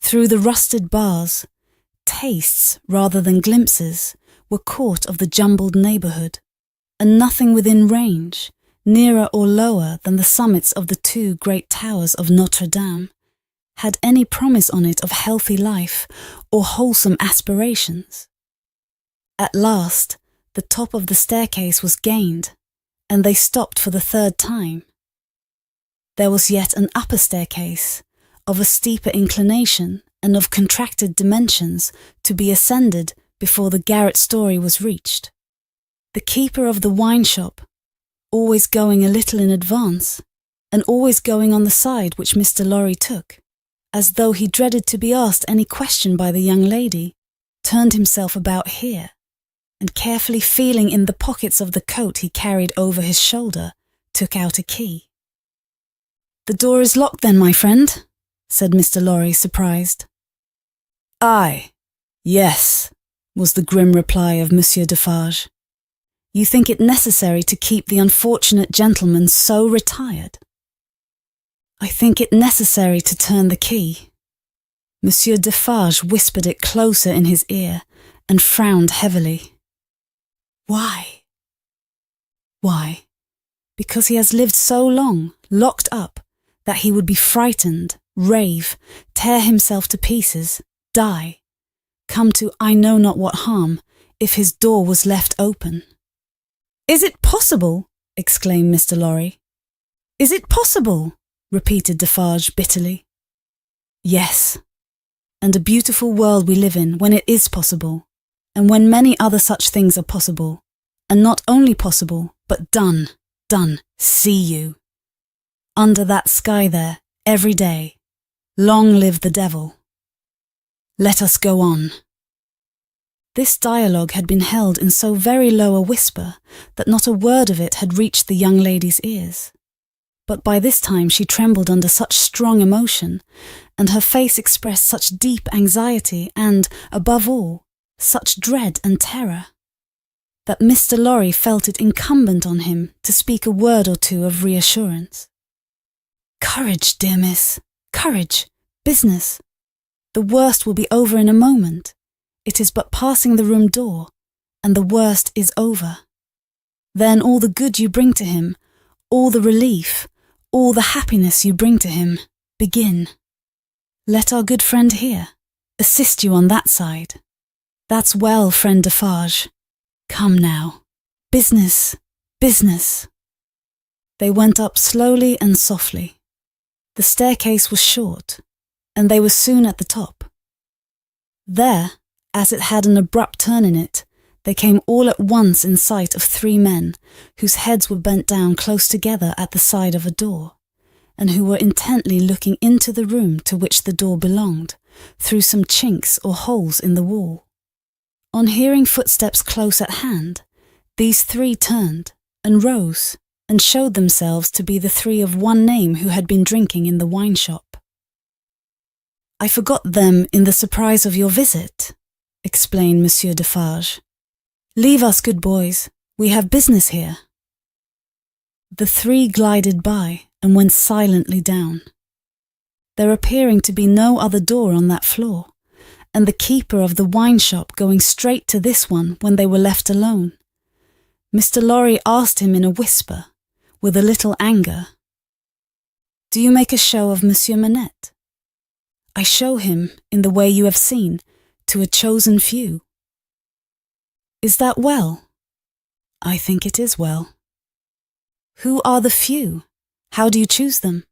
Through the rusted bars, tastes rather than glimpses were caught of the jumbled neighbourhood, and nothing within range, nearer or lower than the summits of the two great towers of Notre Dame, had any promise on it of healthy life or wholesome aspirations. At last, the top of the staircase was gained, and they stopped for the third time. There was yet an upper staircase, of a steeper inclination and of contracted dimensions, to be ascended before the garret story was reached. The keeper of the wine shop, always going a little in advance, and always going on the side which Mr. Lorry took, as though he dreaded to be asked any question by the young lady, turned himself about here, and carefully feeling in the pockets of the coat he carried over his shoulder, took out a key. "The door is locked then, my friend?" said Mr. Lorry, surprised. "Aye, yes," was the grim reply of Monsieur Defarge. "You think it necessary to keep the unfortunate gentleman so retired?" "I think it necessary to turn the key." Monsieur Defarge whispered it closer in his ear, and frowned heavily. "Why?" "Why? Because he has lived so long, locked up, that he would be frightened, rave, tear himself to pieces, die, come to I know not what harm, if his door was left open." "Is it possible?" exclaimed Mr. Lorry. "Is it possible?" repeated Defarge bitterly. "Yes, and a beautiful world we live in when it is possible, and when many other such things are possible, and not only possible, but done, see you. Under that sky there, every day. Long live the devil. Let us go on." This dialogue had been held in so very low a whisper that not a word of it had reached the young lady's ears. But by this time she trembled under such strong emotion, and her face expressed such deep anxiety and, above all, such dread and terror, that Mr. Lorry felt it incumbent on him to speak a word or two of reassurance. "Courage, dear miss, courage, business. The worst will be over in a moment. It is but passing the room door, and the worst is over. Then all the good you bring to him, all the relief, all the happiness you bring to him, begin. Let our good friend here assist you on that side. That's well, friend Defarge. Come now. Business, business." They went up slowly and softly. The staircase was short, and they were soon at the top. There, as it had an abrupt turn in it, they came all at once in sight of three men, whose heads were bent down close together at the side of a door, and who were intently looking into the room to which the door belonged, through some chinks or holes in the wall. On hearing footsteps close at hand, these three turned, and rose, and showed themselves to be the three of one name who had been drinking in the wine shop. "I forgot them in the surprise of your visit," explained Monsieur Defarge. "Leave us, good boys, we have business here." The three glided by and went silently down. There appearing to be no other door on that floor, and the keeper of the wine shop going straight to this one when they were left alone. Mr. Lorry asked him in a whisper, with a little anger, "Do you make a show of Monsieur Manette?" "I show him, in the way you have seen, to a chosen few." "Is that well?" "I think it is well." "Who are the few? How do you choose them?"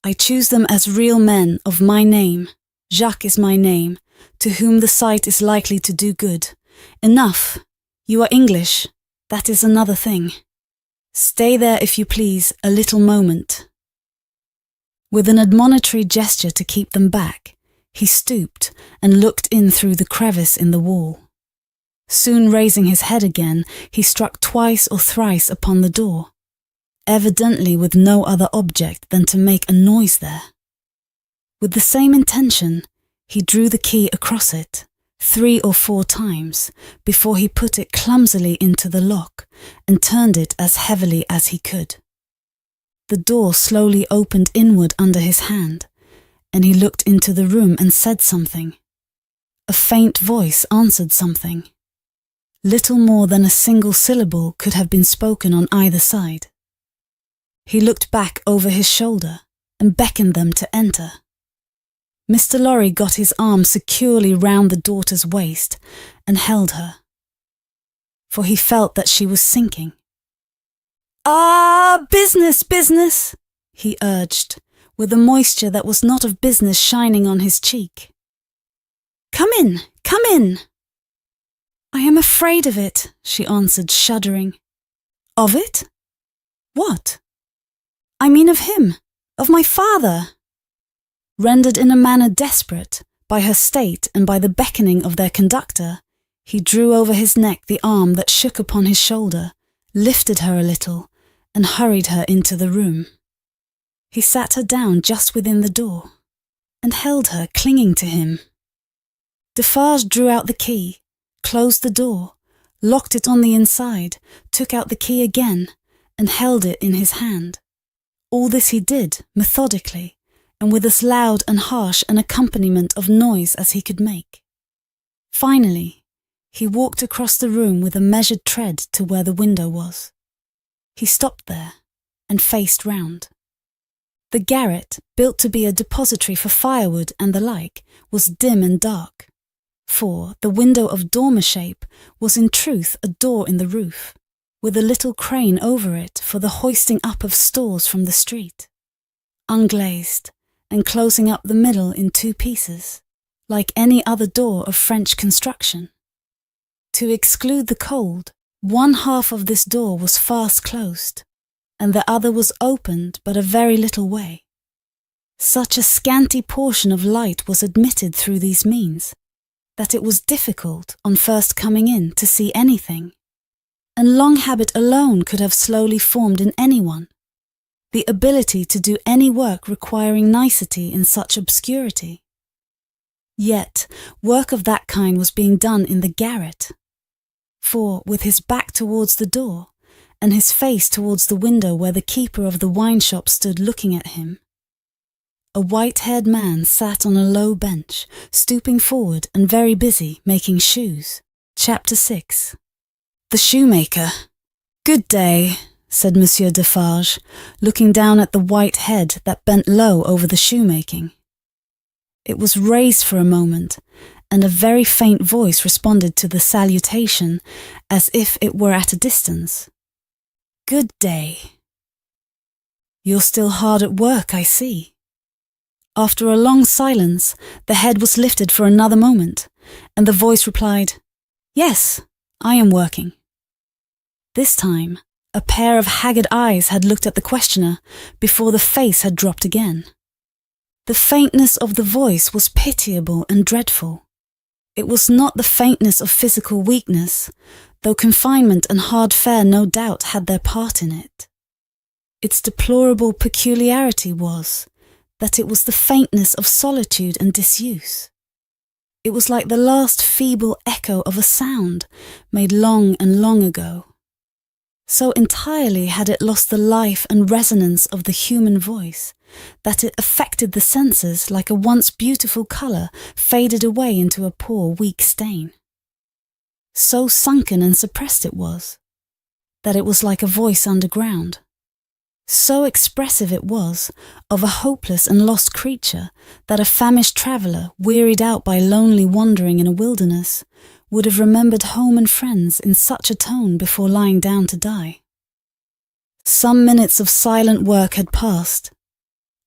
"I choose them as real men of my name. Jacques is my name, to whom the sight is likely to do good. Enough. You are English. That is another thing. Stay there, if you please, a little moment." With an admonitory gesture to keep them back, he stooped and looked in through the crevice in the wall. Soon raising his head again, he struck twice or thrice upon the door, evidently with no other object than to make a noise there. With the same intention, he drew the key across it 3 or 4 times before he put it clumsily into the lock and turned it as heavily as he could. The door slowly opened inward under his hand, and he looked into the room and said something. A faint voice answered something. Little more than a single syllable could have been spoken on either side. He looked back over his shoulder and beckoned them to enter. Mr. Lorry got his arm securely round the daughter's waist and held her, for he felt that she was sinking. "Ah, business, business," he urged, with a moisture that was not of business shining on his cheek. Come in, come in." "I am afraid of it," she answered, shuddering. "Of it? What?" "I mean of him, of my father." Rendered in a manner desperate by her state and by the beckoning of their conductor, he drew over his neck the arm that shook upon his shoulder, lifted her a little, and hurried her into the room. He sat her down just within the door, and held her clinging to him. Defarge drew out the key, closed the door, locked it on the inside, took out the key again, and held it in his hand. All this he did methodically, and with as loud and harsh an accompaniment of noise as he could make. Finally, he walked across the room with a measured tread to where the window was. He stopped there, and faced round. The garret, built to be a depository for firewood and the like, was dim and dark, for the window of dormer shape was in truth a door in the roof, with a little crane over it for the hoisting up of stores from the street, unglazed, and closing up the middle in 2 pieces, like any other door of French construction. To exclude the cold, 1/2 of this door was fast closed, and the other was opened but a very little way. Such a scanty portion of light was admitted through these means, that it was difficult, on first coming in, to see anything, and long habit alone could have slowly formed in anyone the ability to do any work requiring nicety in such obscurity. Yet work of that kind was being done in the garret, for, with his back towards the door, and his face towards the window where the keeper of the wine shop stood looking at him, a white-haired man sat on a low bench, stooping forward and very busy making shoes. Chapter 6. The Shoemaker. "Good day," said Monsieur Defarge, looking down at the white head that bent low over the shoemaking. It was raised for a moment, and a very faint voice responded to the salutation, as if it were at a distance. "Good day." "You're still hard at work, I see." After a long silence, the head was lifted for another moment, and the voice replied, "Yes, I am working." This time, a pair of haggard eyes had looked at the questioner before the face had dropped again. The faintness of the voice was pitiable and dreadful. It was not the faintness of physical weakness, though confinement and hard fare no doubt had their part in it. Its deplorable peculiarity was that it was the faintness of solitude and disuse. It was like the last feeble echo of a sound made long and long ago. So entirely had it lost the life and resonance of the human voice that it affected the senses like a once beautiful colour faded away into a poor, weak stain. So sunken and suppressed it was, that it was like a voice underground. So expressive it was of a hopeless and lost creature that a famished traveller, wearied out by lonely wandering in a wilderness, would have remembered home and friends in such a tone before lying down to die. Some minutes of silent work had passed,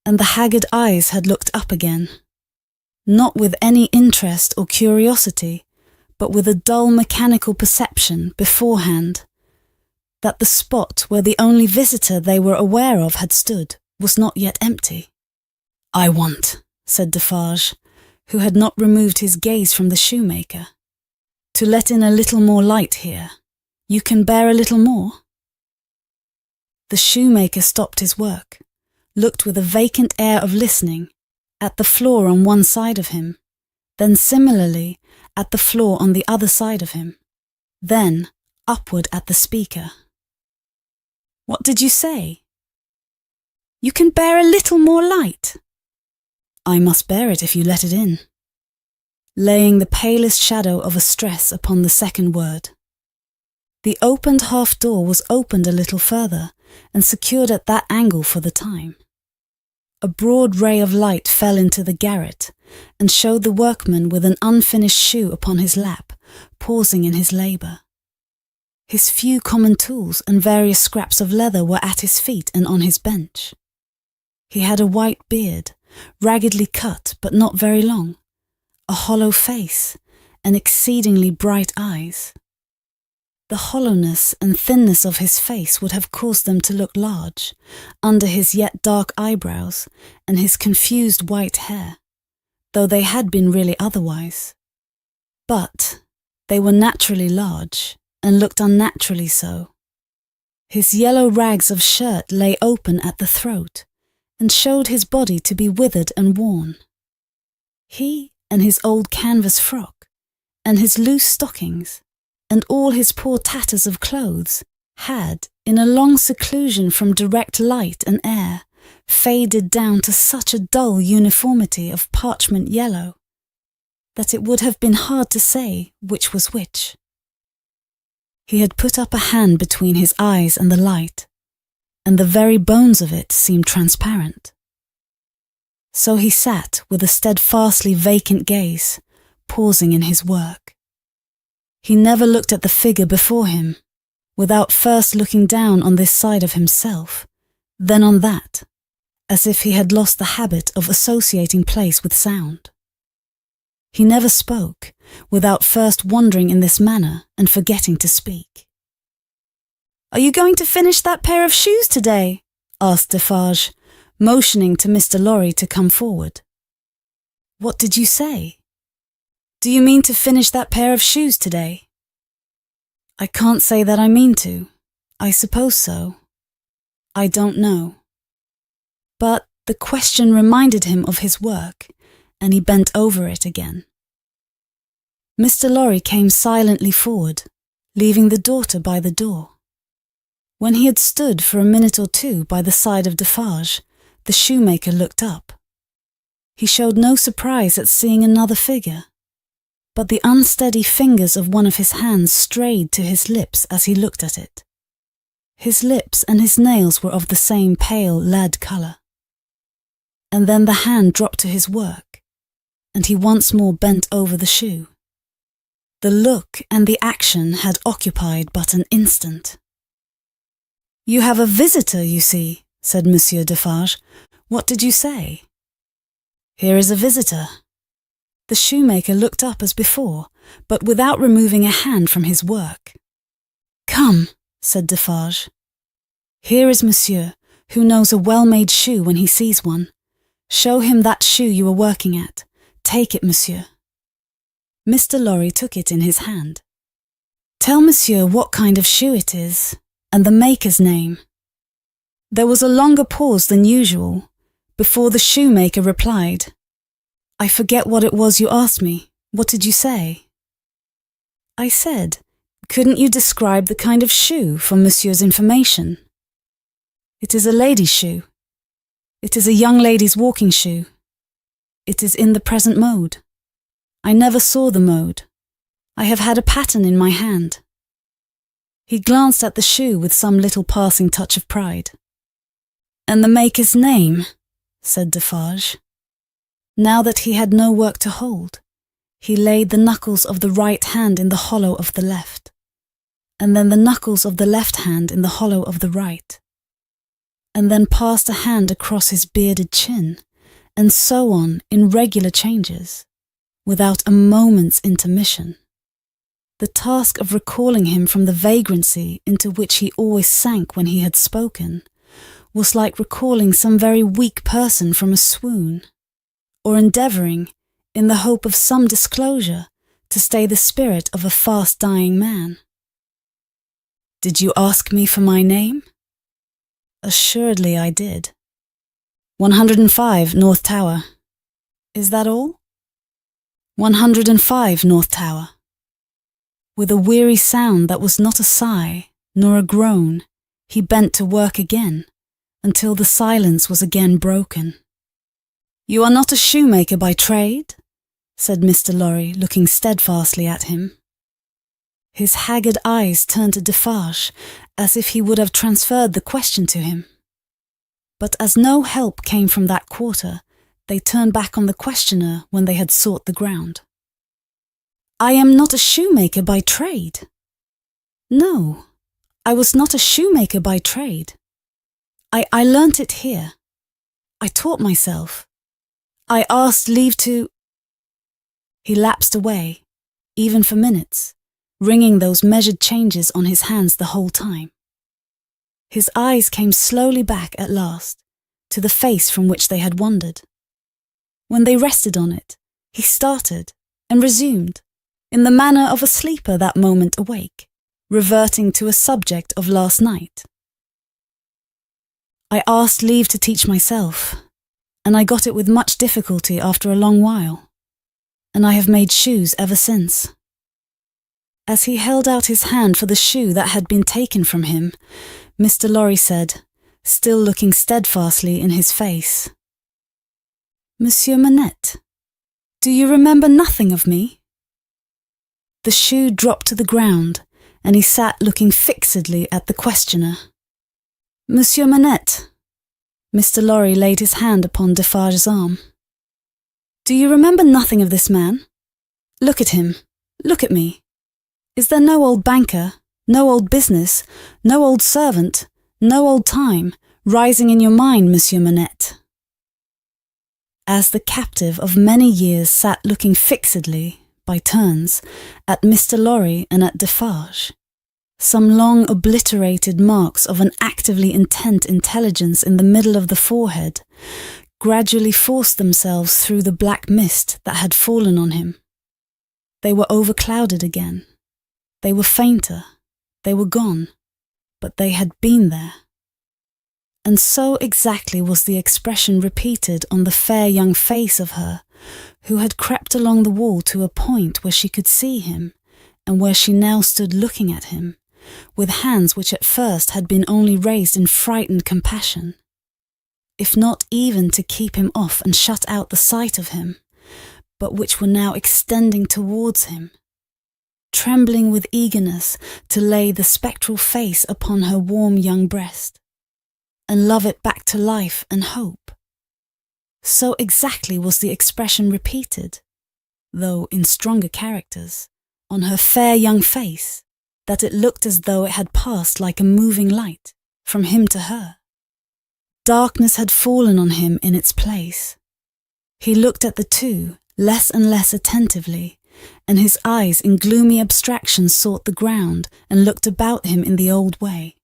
and the haggard eyes had looked up again, not with any interest or curiosity, but with a dull mechanical perception beforehand that the spot where the only visitor they were aware of had stood was not yet empty. "I want," said Defarge, who had not removed his gaze from the shoemaker, "to let in a little more light here. You can bear a little more?" The shoemaker stopped his work, looked with a vacant air of listening at the floor on one side of him, then similarly at the floor on the other side of him, then upward at the speaker. "What did you say?" "You can bear a little more light." "I must bear it if you let it in," laying the palest shadow of a stress upon the second word. The opened half door was opened a little further and secured at that angle for the time. A broad ray of light fell into the garret and showed the workman with an unfinished shoe upon his lap, pausing in his labour. His few common tools and various scraps of leather were at his feet and on his bench. He had a white beard, raggedly cut but not very long, a hollow face, and exceedingly bright eyes. The hollowness and thinness of his face would have caused them to look large, under his yet dark eyebrows and his confused white hair, though they had been really otherwise. But they were naturally large, and looked unnaturally so. His yellow rags of shirt lay open at the throat, and showed his body to be withered and worn. He and his old canvas frock, and his loose stockings, and all his poor tatters of clothes, had, in a long seclusion from direct light and air, faded down to such a dull uniformity of parchment yellow, that it would have been hard to say which was which. He had put up a hand between his eyes and the light, and the very bones of it seemed transparent. So he sat with a steadfastly vacant gaze, pausing in his work. He never looked at the figure before him, without first looking down on this side of himself, then on that, as if he had lost the habit of associating place with sound. He never spoke, without first wandering in this manner and forgetting to speak. "Are you going to finish that pair of shoes today?" asked Defarge, motioning to Mr. Lorry to come forward. "What did you say? Do you mean to finish that pair of shoes today?" "I can't say that I mean to. I suppose so. I don't know." But the question reminded him of his work, and he bent over it again. Mr. Lorry came silently forward, leaving the daughter by the door. When he had stood for a minute or two by the side of Defarge, the shoemaker looked up. He showed no surprise at seeing another figure, but the unsteady fingers of one of his hands strayed to his lips as he looked at it. His lips and his nails were of the same pale lead colour. And then the hand dropped to his work, and he once more bent over the shoe. The look and the action had occupied but an instant. "You have a visitor, you see," said Monsieur Defarge. "What did you say?" "Here is a visitor." The shoemaker looked up as before, but without removing a hand from his work. "Come," said Defarge. "Here is Monsieur, who knows a well-made shoe when he sees one. Show him that shoe you are working at. Take it, Monsieur." Mr. Lorry took it in his hand. "Tell Monsieur what kind of shoe it is, and the maker's name." There was a longer pause than usual, before the shoemaker replied, "I forget what it was you asked me. What did you say?" "I said, couldn't you describe the kind of shoe for Monsieur's information?" "It is a lady's shoe." It is a young lady's walking shoe. It is in the present mode. I never saw the mode. I have had a pattern in my hand." He glanced at the shoe with some little passing touch of pride. "And the maker's name?" said Defarge. Now that he had no work to hold, he laid the knuckles of the right hand in the hollow of the left, and then the knuckles of the left hand in the hollow of the right, and then passed a hand across his bearded chin, and so on in regular changes, without a moment's intermission. The task of recalling him from the vagrancy into which he always sank when he had spoken was like recalling some very weak person from a swoon, or endeavouring, in the hope of some disclosure, to stay the spirit of a fast-dying man. "Did you ask me for my name?" "Assuredly I did." 105 North Tower. "Is that all?" 105 North Tower. With a weary sound that was not a sigh, nor a groan, he bent to work again, until the silence was again broken. "You are not a shoemaker by trade?" said Mr. Lorry, looking steadfastly at him. His haggard eyes turned to Defarge, as if he would have transferred the question to him. But as no help came from that quarter, they turned back on the questioner when they had sought the ground. "I am not a shoemaker by trade." "No, I was not a shoemaker by trade. I learnt it here. I taught myself. I asked leave to—" He lapsed away, even for minutes, ringing those measured changes on his hands the whole time. His eyes came slowly back at last, to the face from which they had wandered. When they rested on it, he started and resumed, in the manner of a sleeper that moment awake, reverting to a subject of last night. "I asked leave to teach myself, and I got it with much difficulty after a long while, and I have made shoes ever since." As he held out his hand for the shoe that had been taken from him, Mr. Lorry said, still looking steadfastly in his face, "Monsieur Manette, do you remember nothing of me?" The shoe dropped to the ground, and he sat looking fixedly at the questioner. "Monsieur Manette," Mr. Lorry laid his hand upon Defarge's arm, "do you remember nothing of this man? Look at him, look at me. Is there no old banker, no old business, no old servant, no old time, rising in your mind, Monsieur Manette?" As the captive of many years sat looking fixedly, by turns, at Mr. Lorry and at Defarge, some long obliterated marks of an actively intent intelligence in the middle of the forehead gradually forced themselves through the black mist that had fallen on him. They were overclouded again. They were fainter. They were gone. But they had been there. And so exactly was the expression repeated on the fair young face of her who had crept along the wall to a point where she could see him, and where she now stood looking at him, with hands which at first had been only raised in frightened compassion, if not even to keep him off and shut out the sight of him, but which were now extending towards him, trembling with eagerness to lay the spectral face upon her warm young breast, and love it back to life and hope. So exactly was the expression repeated, though in stronger characters, on her fair young face, that it looked as though it had passed like a moving light, from him to her. Darkness had fallen on him in its place. He looked at the two, less and less attentively, and his eyes in gloomy abstraction sought the ground and looked about him in the old way.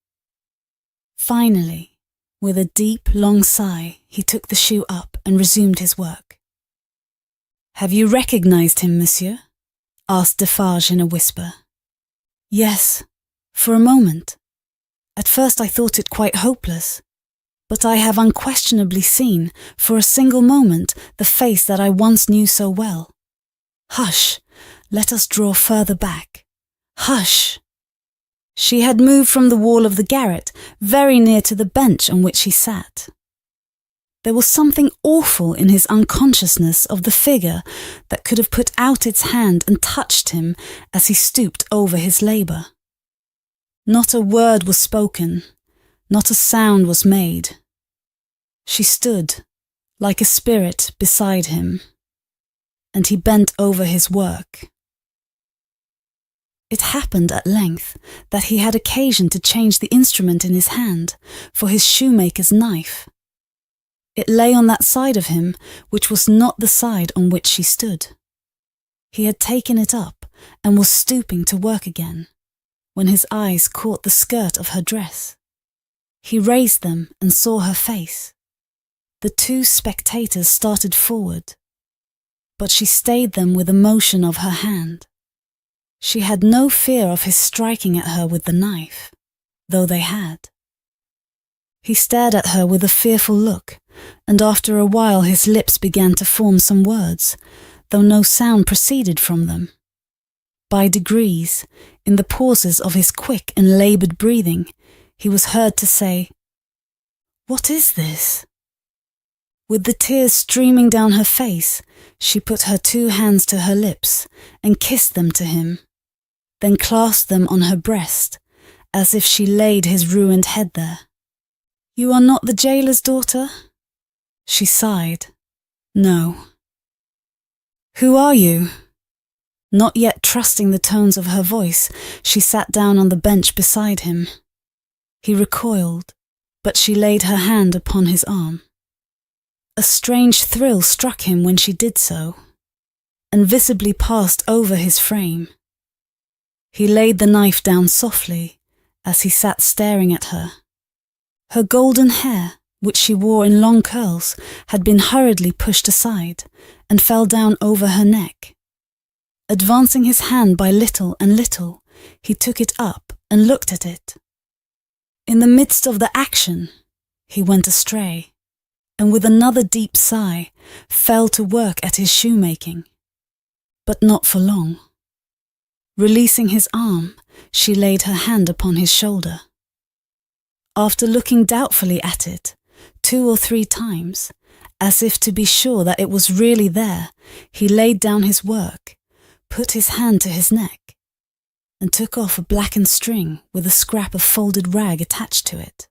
Finally, with a deep, long sigh, he took the shoe up and resumed his work. "Have you recognized him, monsieur?" asked Defarge in a whisper. "Yes, for a moment. At first I thought it quite hopeless, but I have unquestionably seen, for a single moment, the face that I once knew so well. Hush, let us draw further back. Hush!" She had moved from the wall of the garret, very near to the bench on which he sat. There was something awful in his unconsciousness of the figure that could have put out its hand and touched him as he stooped over his labour. Not a word was spoken, not a sound was made. She stood, like a spirit, beside him, and he bent over his work. It happened at length that he had occasion to change the instrument in his hand for his shoemaker's knife. It lay on that side of him which was not the side on which she stood. He had taken it up and was stooping to work again, when his eyes caught the skirt of her dress. He raised them and saw her face. The two spectators started forward, but she stayed them with a motion of her hand. She had no fear of his striking at her with the knife, though they had. He stared at her with a fearful look, and after a while his lips began to form some words, though no sound proceeded from them. By degrees, in the pauses of his quick and laboured breathing, he was heard to say, "What is this?" With the tears streaming down her face, she put her two hands to her lips and kissed them to him, then clasped them on her breast, as if she laid his ruined head there. "You are not the jailer's daughter?" She sighed. "No." "Who are you?" Not yet trusting the tones of her voice, she sat down on the bench beside him. He recoiled, but she laid her hand upon his arm. A strange thrill struck him when she did so, and visibly passed over his frame. He laid the knife down softly, as he sat staring at her. Her golden hair, which she wore in long curls, had been hurriedly pushed aside, and fell down over her neck. Advancing his hand by little and little, he took it up and looked at it. In the midst of the action, he went astray, and with another deep sigh, fell to work at his shoemaking. But not for long. Releasing his arm, she laid her hand upon his shoulder. After looking doubtfully at it, 2 or 3 times, as if to be sure that it was really there, he laid down his work, put his hand to his neck, and took off a blackened string with a scrap of folded rag attached to it.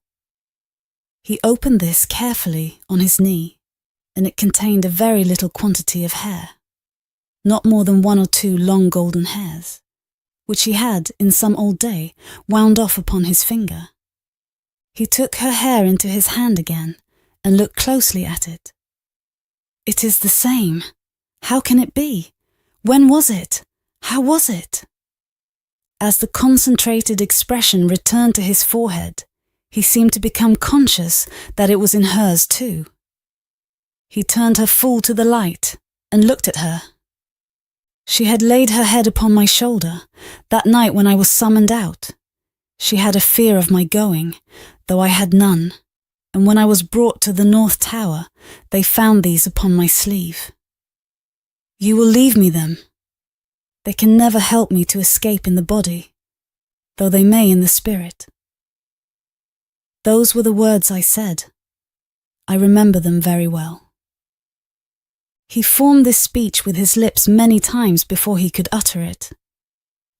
He opened this carefully on his knee, and it contained a very little quantity of hair, not more than 1 or 2 long golden hairs, which he had, in some old day, wound off upon his finger. He took her hair into his hand again, and looked closely at it. "It is the same. How can it be? When was it? How was it?" As the concentrated expression returned to his forehead, he seemed to become conscious that it was in hers too. He turned her full to the light and looked at her. She had laid her head upon my shoulder that night when I was summoned out. She had a fear of my going, though I had none, and when I was brought to the North Tower, they found these upon my sleeve. "You will leave me them. They can never help me to escape in the body, though they may in the spirit." Those were the words I said. I remember them very well. He formed this speech with his lips many times before he could utter it,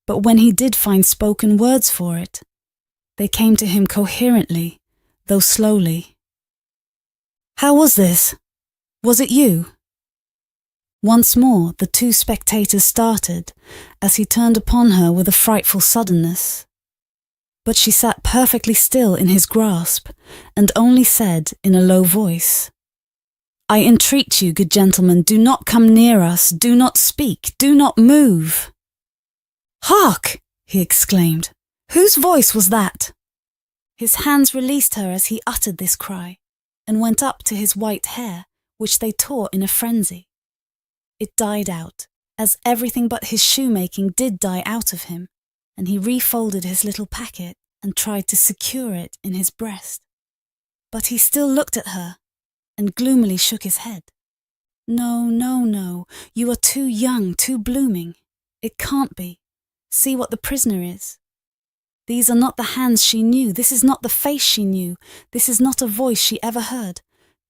but when he did find spoken words for it, they came to him coherently, though slowly. "How was this? Was it you?" Once more the 2 spectators started, as he turned upon her with a frightful suddenness. But she sat perfectly still in his grasp, and only said in a low voice, "I entreat you, good gentlemen, do not come near us, do not speak, do not move." "Hark!" he exclaimed. "Whose voice was that?" His hands released her as he uttered this cry, and went up to his white hair, which they tore in a frenzy. It died out, as everything but his shoemaking did die out of him, and he refolded his little packet and tried to secure it in his breast. But he still looked at her, and gloomily shook his head. "No, no, no, you are too young, too blooming. It can't be. See what the prisoner is. These are not the hands she knew, this is not the face she knew, this is not a voice she ever heard.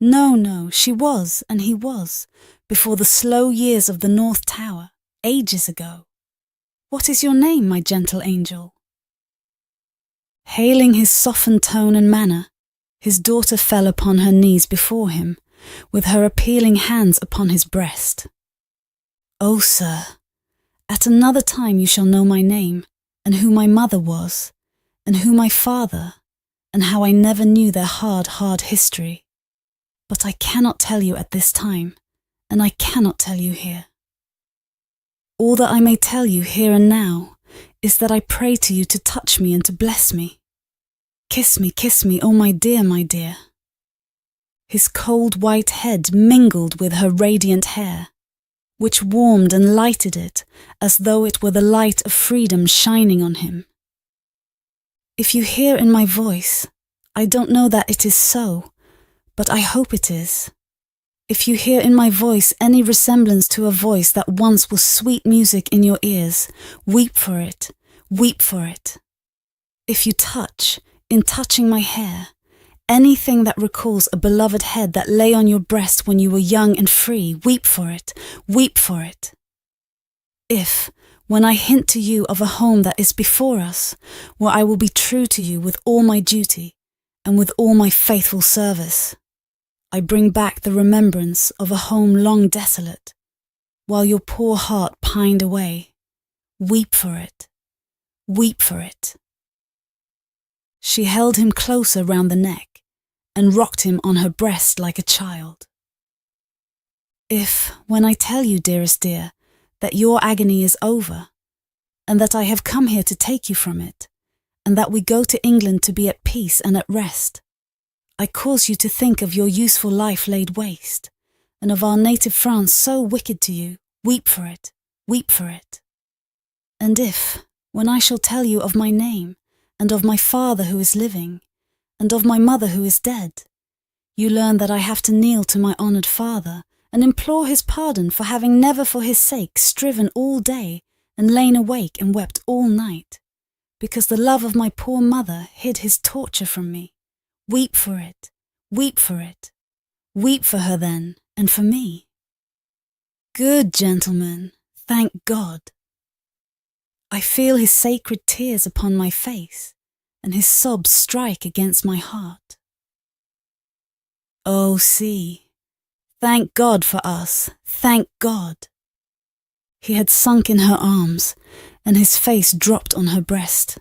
No, she was, and he was, before the slow years of the North Tower, ages ago. What is your name, my gentle angel?" Hailing his softened tone and manner, his daughter fell upon her knees before him, with her appealing hands upon his breast. "Oh, sir, at another time you shall know my name, and who my mother was, and who my father, and how I never knew their hard history. But I cannot tell you at this time, and I cannot tell you here. All that I may tell you here and now is that I pray to you to touch me and to bless me. Kiss me, oh my dear, my dear." His cold white head mingled with her radiant hair, which warmed and lighted it as though it were the light of freedom shining on him. If you hear in my voice, I don't know that it is so, but I hope it is. If you hear in my voice any resemblance to a voice that once was sweet music in your ears, weep for it, weep for it. If you touch, in touching my hair, anything that recalls a beloved head that lay on your breast when you were young and free, weep for it, weep for it. If, when I hint to you of a home that is before us, where I will be true to you with all my duty and with all my faithful service, I bring back the remembrance of a home long desolate, while your poor heart pined away, weep for it, weep for it. She held him closer round the neck and rocked him on her breast like a child. If, when I tell you, dearest dear, that your agony is over, and that I have come here to take you from it, and that we go to England to be at peace and at rest, I cause you to think of your useful life laid waste, and of our native France so wicked to you, weep for it, weep for it. And if, when I shall tell you of my name, and of my father who is living, and of my mother who is dead, you learn that I have to kneel to my honoured father, and implore his pardon for having never for his sake striven all day, and lain awake and wept all night, because the love of my poor mother hid his torture from me. Weep for it, weep for it. Weep for her then, and for me. Good gentleman, thank God. I feel his sacred tears upon my face, and his sobs strike against my heart. Oh, see, thank God for us, thank God. He had sunk in her arms, and his face dropped on her breast,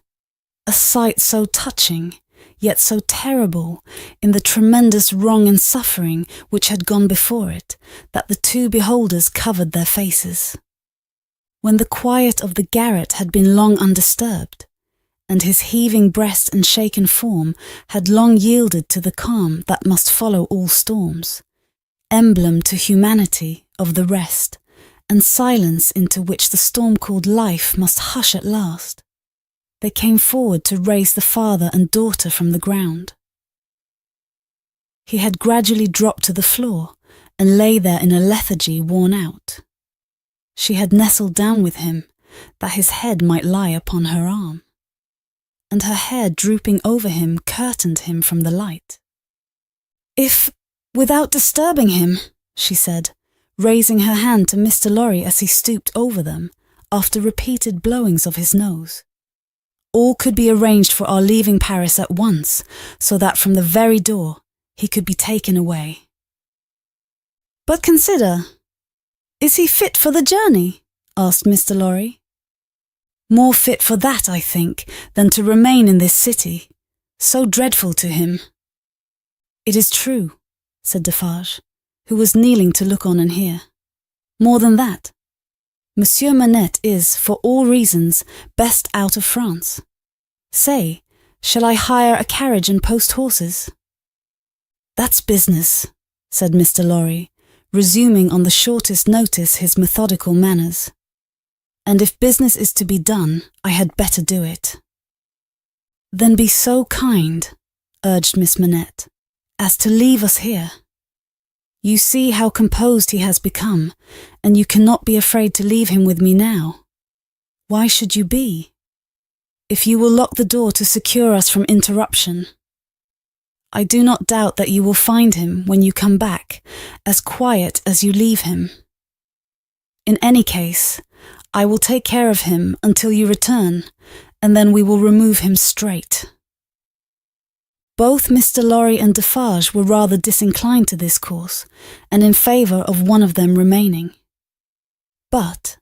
a sight so touching, yet so terrible in the tremendous wrong and suffering which had gone before it, that the two beholders covered their faces. When the quiet of the garret had been long undisturbed, and his heaving breast and shaken form had long yielded to the calm that must follow all storms, emblem to humanity of the rest, and silence into which the storm called life must hush at last, they came forward to raise the father and daughter from the ground. He had gradually dropped to the floor, and lay there in a lethargy worn out. She had nestled down with him, that his head might lie upon her arm, and her hair drooping over him curtained him from the light. "If, without disturbing him," she said, raising her hand to Mr. Lorry as he stooped over them, after repeated blowings of his nose, "all could be arranged for our leaving Paris at once, so that from the very door he could be taken away." "But consider, is he fit for the journey?" asked Mr. Lorry. "More fit for that, I think, than to remain in this city, so dreadful to him." "It is true," said Defarge, who was kneeling to look on and hear. "More than that, Monsieur Manette is, for all reasons, best out of France. Say, shall I hire a carriage and post horses?" "That's business," said Mr. Lorry, resuming on the shortest notice his methodical manners. "And if business is to be done, I had better do it." "Then be so kind," urged Miss Manette, "as to leave us here. You see how composed he has become, and you cannot be afraid to leave him with me now. Why should you be? If you will lock the door to secure us from interruption." I do not doubt that you will find him, when you come back, as quiet as you leave him. In any case, I will take care of him until you return, and then we will remove him straight." Both Mr. Lorry and Defarge were rather disinclined to this course, and in favour of one of them remaining. But,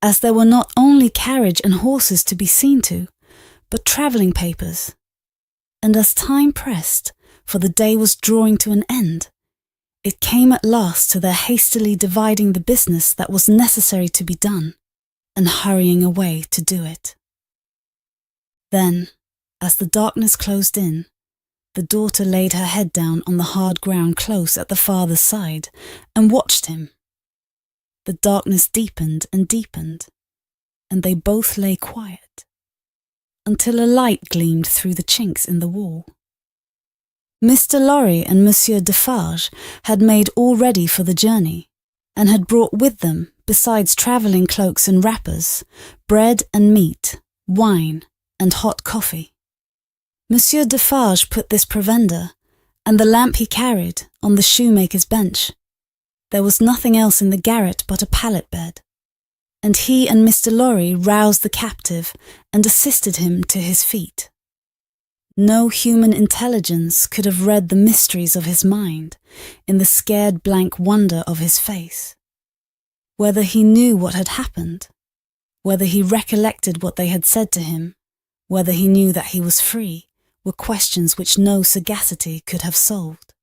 as there were not only carriage and horses to be seen to, but travelling papers, and as time pressed, for the day was drawing to an end, it came at last to their hastily dividing the business that was necessary to be done, and hurrying away to do it. Then, as the darkness closed in, the daughter laid her head down on the hard ground close at the father's side, and watched him. The darkness deepened and deepened, and they both lay quiet, until a light gleamed through the chinks in the wall. Mr. Lorry and Monsieur Defarge had made all ready for the journey, and had brought with them, besides travelling cloaks and wrappers, bread and meat, wine, and hot coffee. Monsieur Defarge put this provender, and the lamp he carried, on the shoemaker's bench. There was nothing else in the garret but a pallet bed, and he and Mr. Lorry roused the captive and assisted him to his feet. No human intelligence could have read the mysteries of his mind in the scared blank wonder of his face. Whether he knew what had happened, whether he recollected what they had said to him, whether he knew that he was free, were questions which no sagacity could have solved.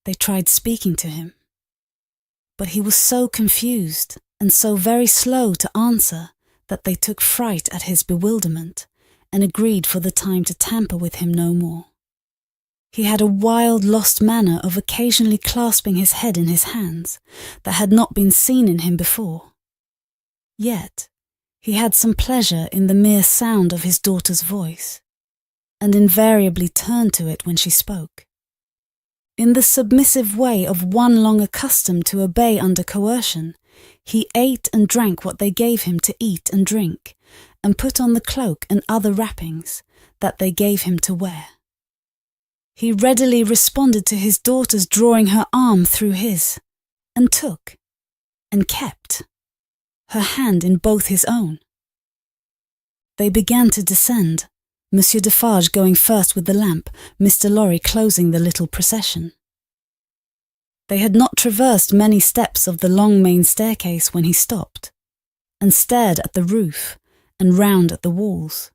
They tried speaking to him, but he was so confused and so very slow to answer that they took fright at his bewilderment and agreed for the time to tamper with him no more. He had a wild, lost manner of occasionally clasping his head in his hands that had not been seen in him before. Yet he had some pleasure in the mere sound of his daughter's voice, and invariably turned to it when she spoke. In the submissive way of one long accustomed to obey under coercion, he ate and drank what they gave him to eat and drink, and put on the cloak and other wrappings that they gave him to wear. He readily responded to his daughter's drawing her arm through his, and took, and kept, her hand in both his own. They began to descend, Monsieur Defarge going first with the lamp, Mr. Lorry closing the little procession. They had not traversed many steps of the long main staircase when he stopped, and stared at the roof and round at the walls.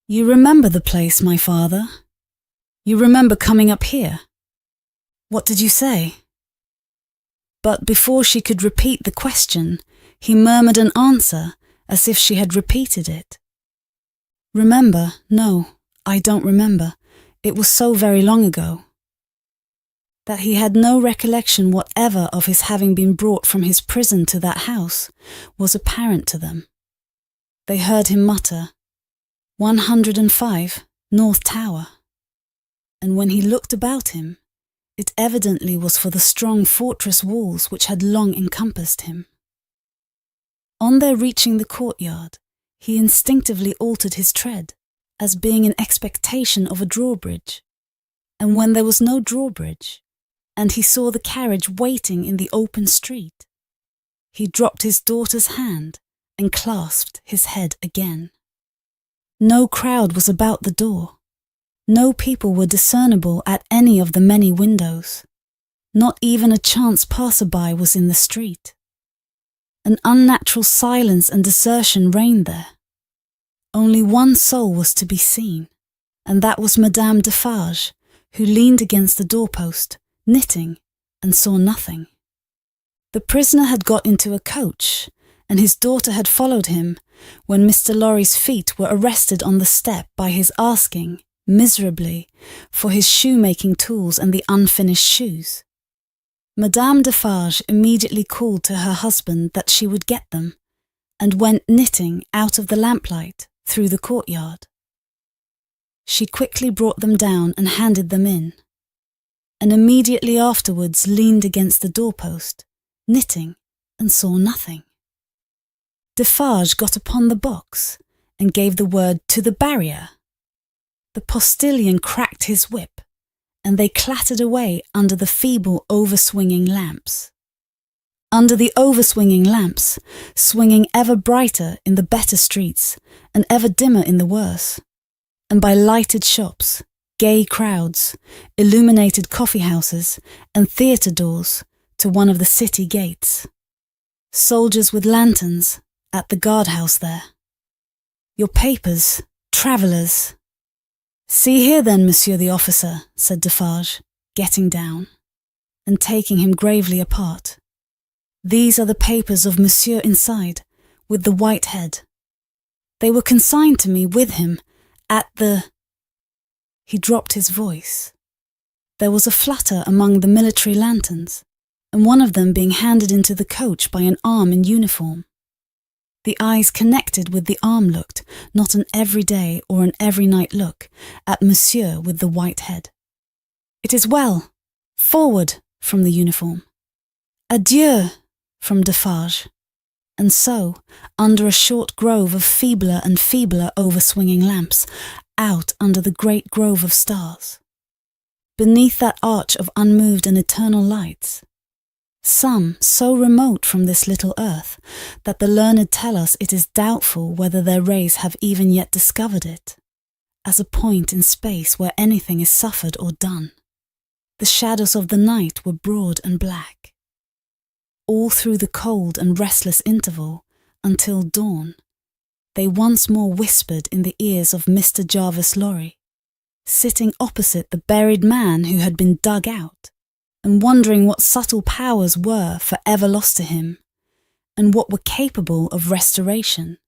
"You remember the place, my father? You remember coming up here? What did you say?" But before she could repeat the question, he murmured an answer as if she had repeated it. "Remember? No, I don't remember. It was so very long ago." That he had no recollection whatever of his having been brought from his prison to that house was apparent to them. They heard him mutter, 105, North Tower. And when he looked about him, it evidently was for the strong fortress walls which had long encompassed him. On their reaching the courtyard, he instinctively altered his tread, as being in expectation of a drawbridge, and when there was no drawbridge, and he saw the carriage waiting in the open street, he dropped his daughter's hand and clasped his head again. No crowd was about the door. No people were discernible at any of the many windows. Not even a chance passer-by was in the street. An unnatural silence and desertion reigned there. Only one soul was to be seen, and that was Madame Defarge, who leaned against the doorpost, knitting, and saw nothing. The prisoner had got into a coach, and his daughter had followed him, when Mr. Lorry's feet were arrested on the step by his asking, miserably, for his shoemaking tools and the unfinished shoes. Madame Defarge immediately called to her husband that she would get them, and went knitting out of the lamplight through the courtyard. She quickly brought them down and handed them in, and immediately afterwards leaned against the doorpost, knitting, and saw nothing. Defarge got upon the box and gave the word to the barrier. The postilion cracked his whip, and they clattered away under the feeble over-swinging lamps. Under the over-swinging lamps, swinging ever brighter in the better streets and ever dimmer in the worse, and by lighted shops, gay crowds, illuminated coffee-houses and theatre doors to one of the city gates. Soldiers with lanterns at the guardhouse there. Your papers, travellers. See here then, monsieur the officer, said Defarge, getting down, and taking him gravely apart. These are the papers of monsieur inside, with the white head. They were consigned to me with him at the... He dropped his voice. There was a flutter among the military lanterns, and one of them being handed into the coach by an arm in uniform. The eyes connected with the arm looked, not an everyday or an every night look, at monsieur with the white head. It is well. Forward, from the uniform. Adieu, from Defarge. And so, under a short grove of feebler and feebler over-swinging lamps, out under the great grove of stars. Beneath that arch of unmoved and eternal lights, some so remote from this little earth that the learned tell us it is doubtful whether their race have even yet discovered it, as a point in space where anything is suffered or done. The shadows of the night were broad and black. All through the cold and restless interval, until dawn, they once more whispered in the ears of Mr. Jarvis Lorry, sitting opposite the buried man who had been dug out, and wondering what subtle powers were for ever lost to him, and what were capable of restoration,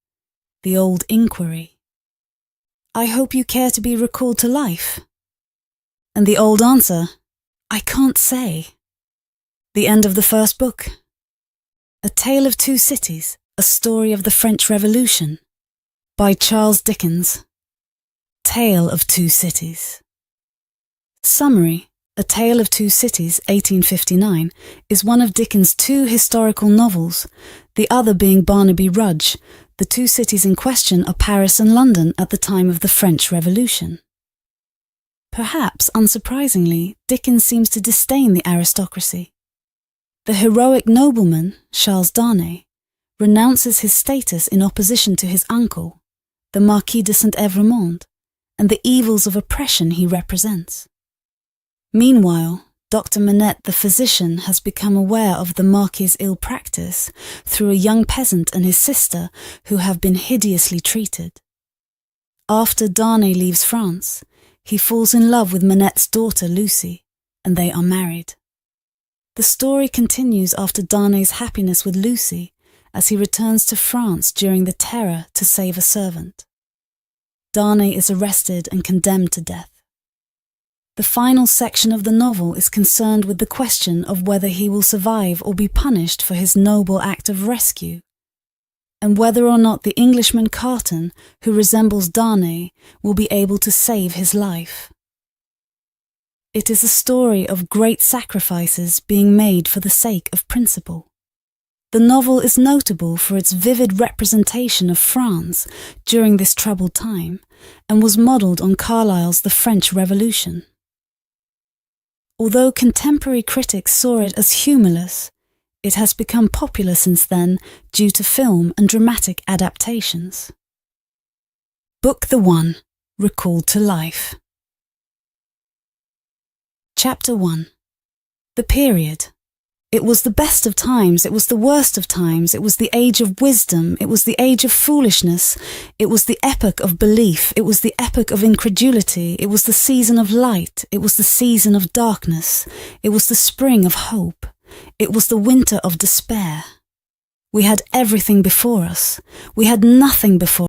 the old inquiry. I hope you care to be recalled to life? And the old answer, I can't say. The end of the first book. A Tale of Two Cities, a Story of the French Revolution, by Charles Dickens. Tale of Two Cities. Summary. A Tale of Two Cities, 1859, is one of Dickens' two historical novels, the other being Barnaby Rudge. The two cities in question are Paris and London at the time of the French Revolution. Perhaps, unsurprisingly, Dickens seems to disdain the aristocracy. The heroic nobleman, Charles Darnay, renounces his status in opposition to his uncle, the Marquis de Saint-Evremond, and the evils of oppression he represents. Meanwhile, Dr. Manette the physician has become aware of the Marquis's ill practice through a young peasant and his sister who have been hideously treated. After Darnay leaves France, he falls in love with Manette's daughter Lucy, and they are married. The story continues after Darnay's happiness with Lucy as he returns to France during the Terror to save a servant. Darnay is arrested and condemned to death. The final section of the novel is concerned with the question of whether he will survive or be punished for his noble act of rescue, and whether or not the Englishman Carton, who resembles Darnay, will be able to save his life. It is a story of great sacrifices being made for the sake of principle. The novel is notable for its vivid representation of France during this troubled time, and was modelled on Carlyle's The French Revolution. Although contemporary critics saw it as humourless, it has become popular since then due to film and dramatic adaptations. Book the 1, Recalled to Life. Chapter 1. The Period. It was the best of times, it was the worst of times, it was the age of wisdom, it was the age of foolishness, it was the epoch of belief, it was the epoch of incredulity, it was the season of light, it was the season of darkness, it was the spring of hope, it was the winter of despair. We had everything before us, we had nothing before